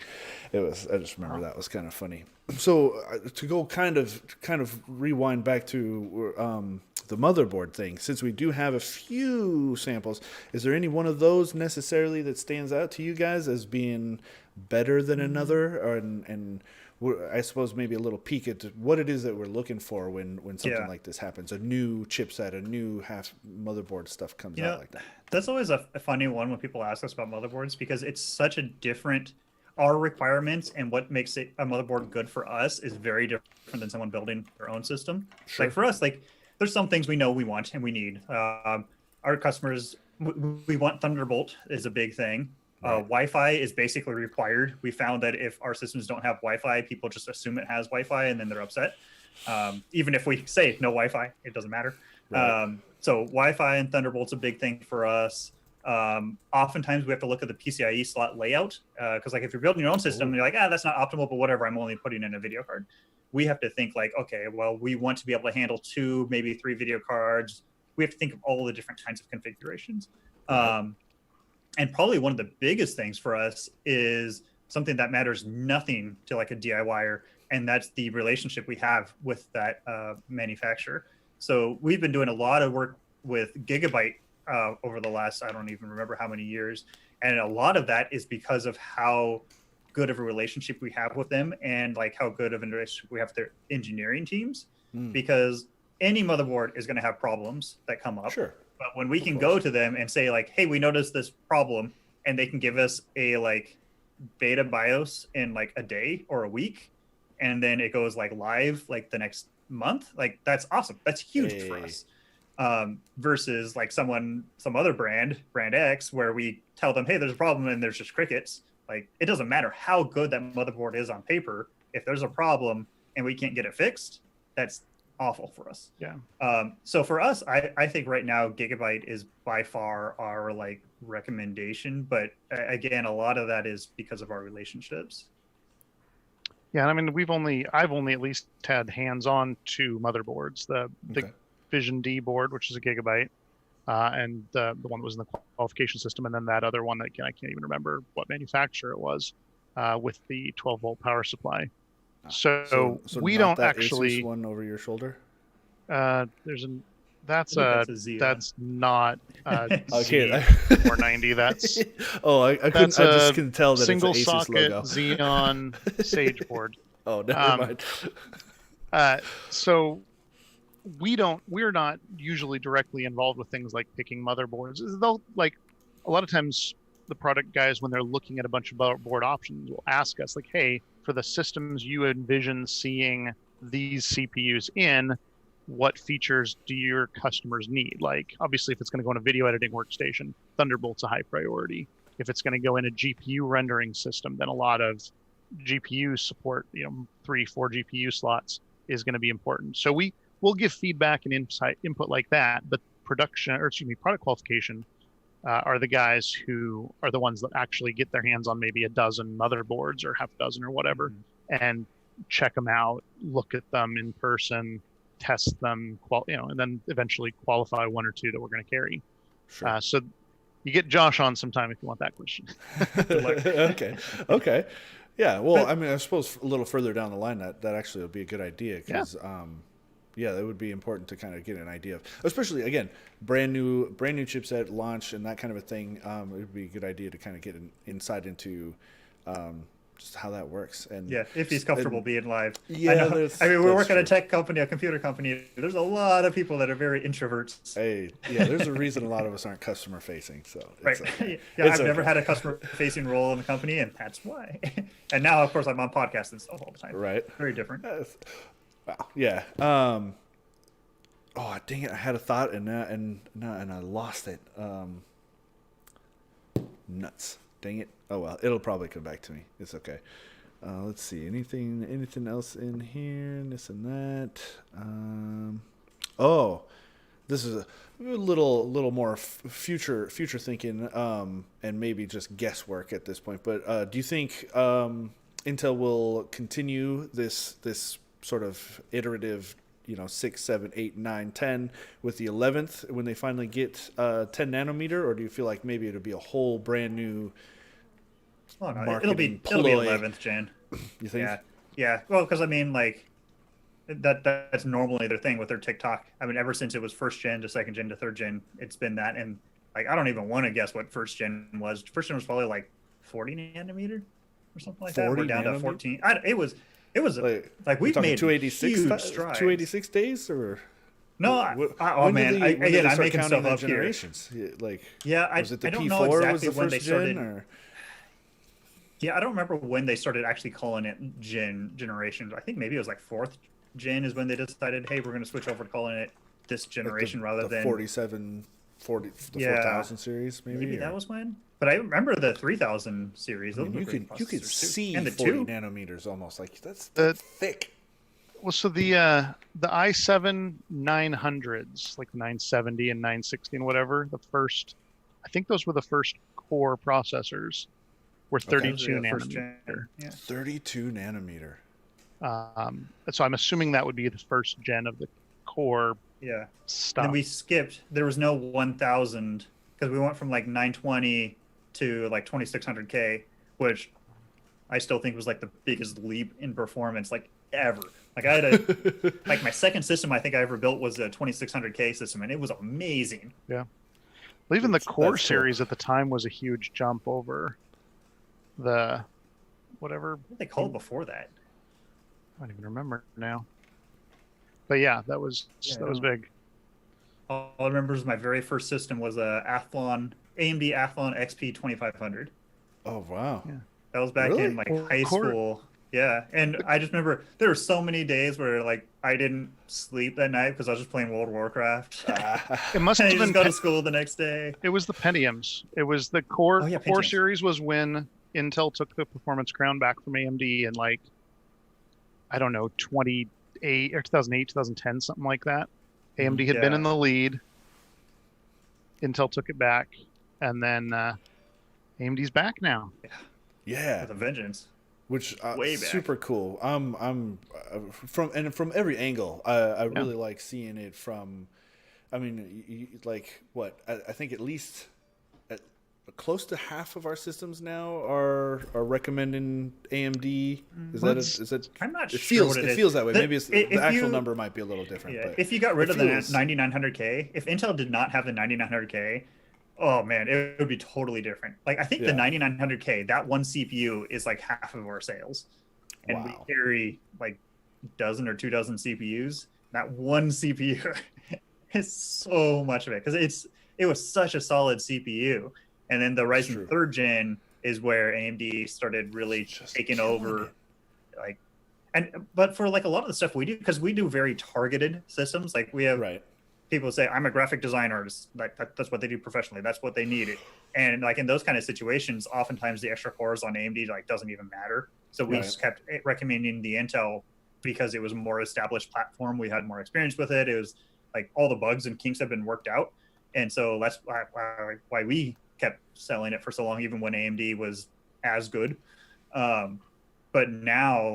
I just remember that was kind of funny. So to go kind of rewind back to the motherboard thing, since we do have a few samples, is there any one of those necessarily that stands out to you guys as being better than another, and I suppose maybe a little peek at what it is that we're looking for when something like this happens, a new chipset, a new half motherboard stuff comes out like that? That's always a funny one when people ask us about motherboards, because it's such a different, our requirements and what makes it a motherboard good for us is very different than someone building their own system. Sure. Like for us, like there's some things we know we want and we need. Our customers, we want Thunderbolt is a big thing. Right. Wi-Fi is basically required. We found that if our systems don't have Wi-Fi, people just assume it has Wi-Fi and then they're upset. Even if we say no Wi-Fi, it doesn't matter. Right. So Wi-Fi and Thunderbolt's a big thing for us. Oftentimes we have to look at the PCIe slot layout, because like if you're building your own system, you're like, that's not optimal, but whatever, I'm only putting in a video card. We have to think like, okay, well, we want to be able to handle 2, maybe 3 video cards. We have to think of all the different kinds of configurations. Right. And probably one of the biggest things for us is something that matters nothing to like a DIYer, and that's the relationship we have with that manufacturer. So we've been doing a lot of work with Gigabyte over the last, I don't even remember how many years. And a lot of that is because of how good of a relationship we have with them, and like how good of a relationship we have with their engineering teams, because any motherboard is going to have problems that come up. Sure. But when we can go to them and say like, hey, we noticed this problem, and they can give us a like beta BIOS in like a day or a week, and then it goes like live like the next month, like that's awesome. That's huge for us. Versus like some other brand X, where we tell them, hey, there's a problem, and there's just crickets. Like it doesn't matter how good that motherboard is on paper. If there's a problem and we can't get it fixed, that's awful for us. Yeah. So for us, I think right now Gigabyte is by far our like recommendation, but again, a lot of that is because of our relationships. Yeah, I mean, I've only at least had hands-on 2 motherboards: the Vision D board, which is a Gigabyte, and the one that was in the qualification system, and then that other one that I can't even remember what manufacturer it was, with the 12-volt power supply. So we don't actually Asus one over your shoulder. That's not okay. Z490. That's I just couldn't tell that single it's an Asus socket logo. Xeon Sage board. Oh, never mind. So we're not usually directly involved with things like picking motherboards. They'll, like, a lot of times the product guys, when they're looking at a bunch of board options, will ask us like, hey, for the systems you envision seeing these CPUs in, what features do your customers need? Like, obviously, if it's going to go in a video editing workstation, Thunderbolt's a high priority. If it's going to go in a GPU rendering system, then a lot of GPU support, 3-4 GPU slots is going to be important. So we'll give feedback and input like that, but product qualification are the guys who are the ones that actually get their hands on maybe a dozen motherboards or half a dozen or whatever, and check them out, look at them in person, test them, and then eventually qualify 1 or 2 that we're going to carry. Sure. So You get Josh on sometime if you want that question. Okay. Yeah. Well, But I mean, I suppose a little further down the line, that actually would be a good idea Yeah. because, yeah, that would be important to kind of get an idea of, especially again, brand new chipset launch and that kind of a thing. It would be a good idea to kind of get an insight into, just how that works. And yeah, if he's comfortable and, being live. yeah, I know. I mean, we that's work at a true. tech company, a computer company. There's a lot of people that are very introverts. Hey, yeah, there's a reason a lot of us aren't customer facing, so Right. it's okay. Yeah, It's I've never okay. had a customer facing role in the company, and that's why. And now, of course, I'm on podcasts and stuff all the time. Right. Very different. Wow. Yeah. Oh, dang it! I had a thought and I lost it. Nuts. Dang it. Oh well, it'll probably come back to me. It's okay. Let's see. Anything else in here? This and that. Oh, this is a little more future thinking, and maybe just guesswork at this point. But do you think Intel will continue this sort of iterative, 6, 7, 8, 9, 10 with the 11th when they finally get 10 nanometer, or do you feel like maybe it'll be a whole brand new Oh, no, marketing it'll be ploy? 11th gen. You think? Yeah, yeah. Well, because I mean, like that's normally their thing with their TikTok. I mean, ever since it was first gen to second gen to third gen, it's been that. And like, I don't even want to guess what first gen was. First gen was probably like 40 nanometer or something like that. 40 We're down to nanometer? 14. It was like we're we've talking made 286 huge strides. 286 days, or No, oh when man, when did again, they I'm start making counting stuff the up here. generations? Like, Yeah, was it the I don't P4 know was exactly the when they first gen, started. or Yeah, I don't remember when they started actually calling it generations. I think maybe it was like fourth gen is when they decided, hey, we're going to switch over to calling it this like generation the rather than the Yeah. 4000 series, maybe maybe that or- was when. But I remember the 3000 series. I Those mean, were you great could processors too. see And the 40 two. nanometers almost, like that's The thick. well, so the i7 900s, like 970 and 960 and whatever, I think those were the first core processors, were Okay. Those 32 were the first gen. nanometer. Yeah. 32 nanometer. So I'm assuming that would be the first gen of the core Yeah. And stuff. then we skipped. There was no 1000 because we went from like 920 to like 2600K, which I still think was like the biggest leap in performance like ever. Like I had like my second system I think I ever built was a 2600K system, and it was amazing. Well, even the core That's cool. series at the time was a huge jump over the whatever. What did they call it before that? I don't even remember now. But yeah, that was Yeah, that was I big. All I remember is my very first system was a AMD Athlon XP 2500. Oh wow. Yeah. That was back Really? in like Well, high core- school. Yeah, and I just remember there were so many days where like I didn't sleep that night because I was just playing World of Warcraft. It must And have you just been. go to school the next day. It was the Pentiums. It was the core. Oh, yeah, core Pentiums. series was when Intel took the performance crown back from AMD in like, I don't know, 28 or 2008, 2010, something like that. AMD had been Yeah. in the lead. Intel took it back, and then AMD's back now. Yeah, With a vengeance. which Way back. super cool. I'm from every angle. I really like seeing it from. I mean, like what? I think at least close to half of our systems now are recommending AMD. Is that? I'm not It sure feels what it is. feels that way. Maybe If the actual you- number might be a little different. Yeah, But if you got rid it of the feels- 9900K, if Intel did not have the 9900K, oh man, it would be totally different. Like I think Yeah. the 9900K, that one CPU is like half of our sales, and Wow. we carry like dozen or 2 dozen CPUs. That one CPU is so much of it because it was such a solid CPU, and then the That's Ryzen true. third gen is where AMD started really Just taking killing over, it. like. But for like a lot of the stuff we do, because we do very targeted systems, like we have Right. people say I'm a graphic design artist, that's what they do professionally, that's what they need. And like in those kind of situations, oftentimes the extra cores on AMD like doesn't even matter. So we Right. just kept recommending the Intel because it was a more established platform, we had more experience with it, it was like all the bugs and kinks have been worked out, and so that's why we kept selling it for so long, even when AMD was as good. But now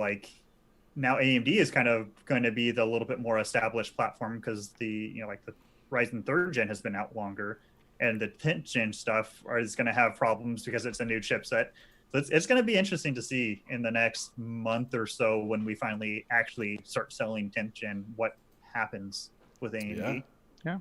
AMD is kind of going to be the little bit more established platform because the like the Ryzen third gen has been out longer, and the 10th gen stuff is going to have problems because it's a new chipset. So it's going to be interesting to see in the next month or so when we finally actually start selling 10th gen what happens with AMD. Yeah.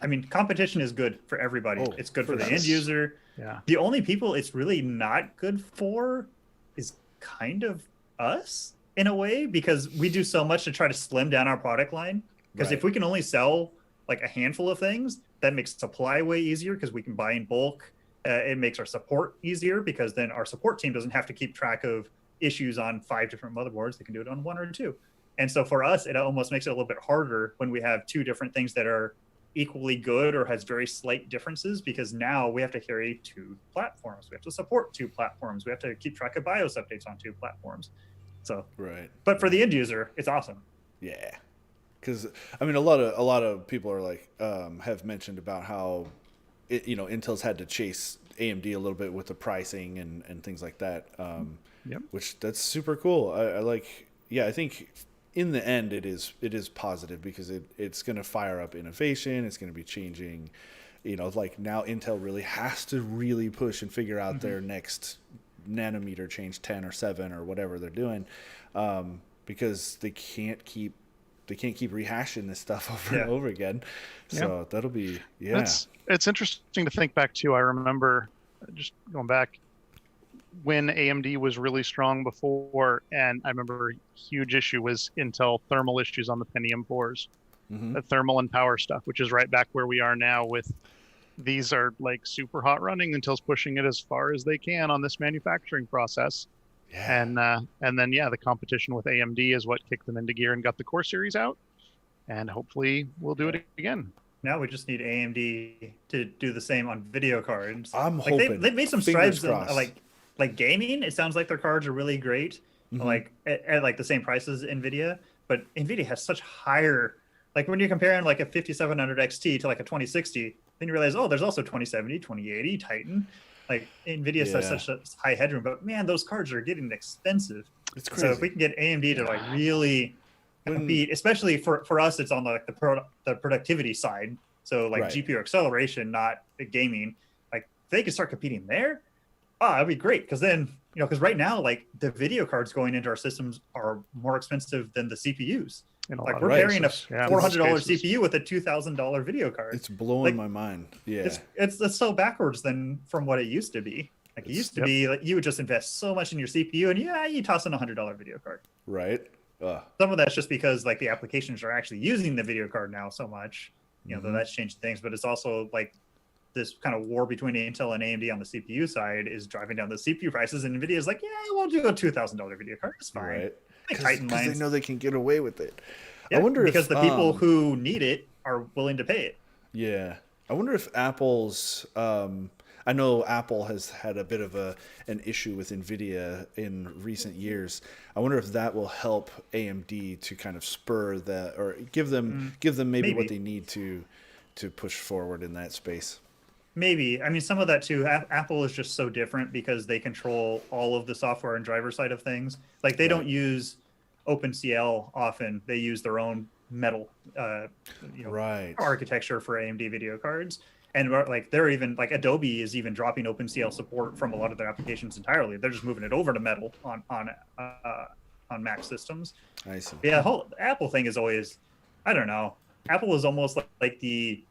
I mean, competition is good for everybody. Oh, It's good for the sure. end user. Yeah. The only people it's really not good for is kind of us in a way, because we do so much to try to slim down our product line. Because if we can only sell like a handful of things, that makes supply way easier because we can buy in bulk. It makes our support easier because then our support team doesn't have to keep track of issues on 5 different motherboards. They can do it on 1 or 2. And so for us, it almost makes it a little bit harder when we have 2 different things that are equally good or has very slight differences, because now we have to carry 2 platforms. We have to support 2 platforms. We have to keep track of BIOS updates on 2 platforms. So, but for the end user, it's awesome. Yeah. Because I mean, a lot of people are like have mentioned about how Intel's had to chase AMD a little bit with the pricing and things like that. Which that's super cool. I like. Yeah, I think in the end it is positive because it's going to fire up innovation. It's going to be changing. Like now Intel really has to really push and figure out their next nanometer change, 10 or 7 or whatever they're doing, because they can't keep rehashing this stuff over and over again. So that'll be It's interesting to think back too. I remember just going back when AMD was really strong before, and I remember a huge issue was Intel thermal issues on the Pentium 4s, the thermal and power stuff, which is right back where we are now with these are like super hot running. Intel's pushing it as far as they can on this manufacturing process. And then the competition with AMD is what kicked them into gear and got the Core series out, and hopefully we'll do it again. Now we just need AMD to do the same on video cards. I'm hoping they've made some strides in, like gaming. It sounds like their cards are really great, like at like the same price as Nvidia. But Nvidia has such higher, like when you're comparing like a 5700 XT to like a 2060, then you realize, oh, there's also 2070, 2080 Titan. Like Nvidia has such a high headroom, but man, those cards are getting expensive. It's crazy. So if we can get AMD to like really compete, especially for us, it's on like the productivity side. So like GPU acceleration, not the gaming. Like if they could start competing there, that'd be great. Because then because right now like the video cards going into our systems are more expensive than the CPUs. Like we're carrying a $400 CPU with a $2,000 video card. It's blowing my mind. Yeah, it's so backwards than from what it used to be. Like it used to be like you would just invest so much in your CPU and you toss in a $100 video card. Right. Some of that's just because like the applications are actually using the video card now so much. Though that's changed things, but it's also like this kind of war between Intel and AMD on the CPU side is driving down the CPU prices, and Nvidia is like, we'll do a $2,000 video card. It's fine. Right. Because they know they can get away with it. I wonder because the people who need it are willing to pay it. Yeah. I wonder if Apple's I know Apple has had a bit of an issue with Nvidia in recent years. I wonder if that will help AMD to kind of spur that, or give them maybe what they need to push forward in that space. Maybe. I mean, some of that too. Apple is just so different because they control all of the software and driver side of things. Like they don't use OpenCL often. They use their own metal architecture for AMD video cards. And like they're even like Adobe is even dropping OpenCL support from a lot of their applications entirely. They're just moving it over to metal on Mac systems. I see. Yeah, the whole Apple thing is always, I don't know. Apple is almost like the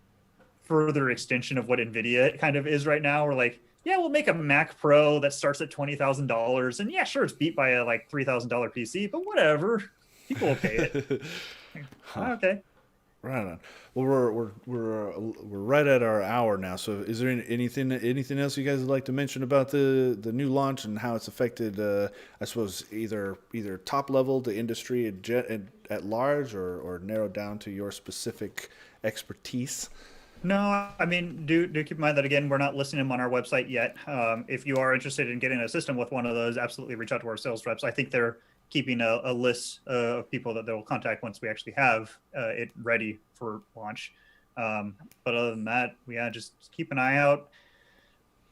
further extension of what Nvidia kind of is right now. We're like, we'll make a Mac Pro that starts at $20,000, and sure, it's beat by a like $3,000 PC, but whatever, people will pay it. Okay. Right on. Well, we're right at our hour now. So, is there anything else you guys would like to mention about the new launch and how it's affected? I suppose either top level, the industry at large, or narrowed down to your specific expertise. No, I mean, do keep in mind that, again, we're not listing them on our website yet. If you are interested in getting a system with one of those, absolutely reach out to our sales reps. I think they're keeping a list of people that they'll contact once we actually have it ready for launch. But other than that, just keep an eye out.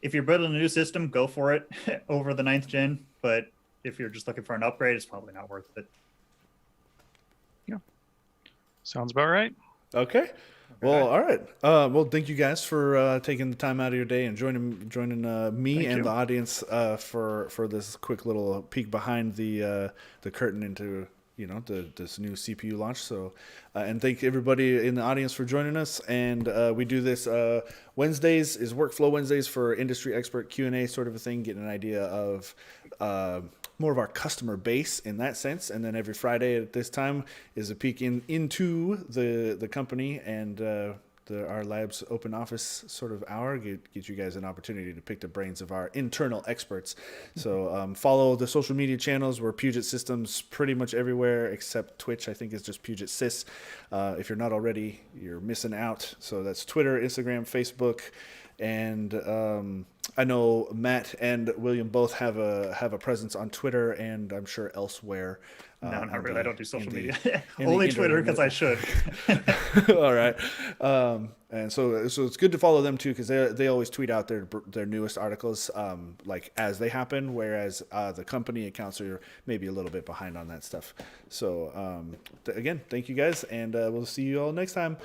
If you're building a new system, go for it over the 9th gen. But if you're just looking for an upgrade, it's probably not worth it. Yeah. Sounds about right. Okay. Well, all right. Well, thank you guys for taking the time out of your day and joining me Thank and you. the audience for this quick little peek behind the curtain into this new CPU launch. So, and thank everybody in the audience for joining us. And we do this Wednesdays is Workflow Wednesdays for industry expert Q&A sort of a thing, getting an idea of more of our customer base in that sense. And then every Friday at this time is a peek into the company and our lab's open office sort of hour, get you guys an opportunity to pick the brains of our internal experts. So follow the social media channels. We're Puget Systems pretty much everywhere except Twitch. I think is just Puget Sys. If you're not already, you're missing out. So that's Twitter, Instagram, Facebook. And I know Matt and William both have a presence on Twitter and I'm sure elsewhere. No, not really. I don't do social media. in the Only Twitter because I should. All right. And so it's good to follow them too because they always tweet out their newest articles like as they happen, whereas the company accounts are maybe a little bit behind on that stuff. So again, thank you guys, and we'll see you all next time.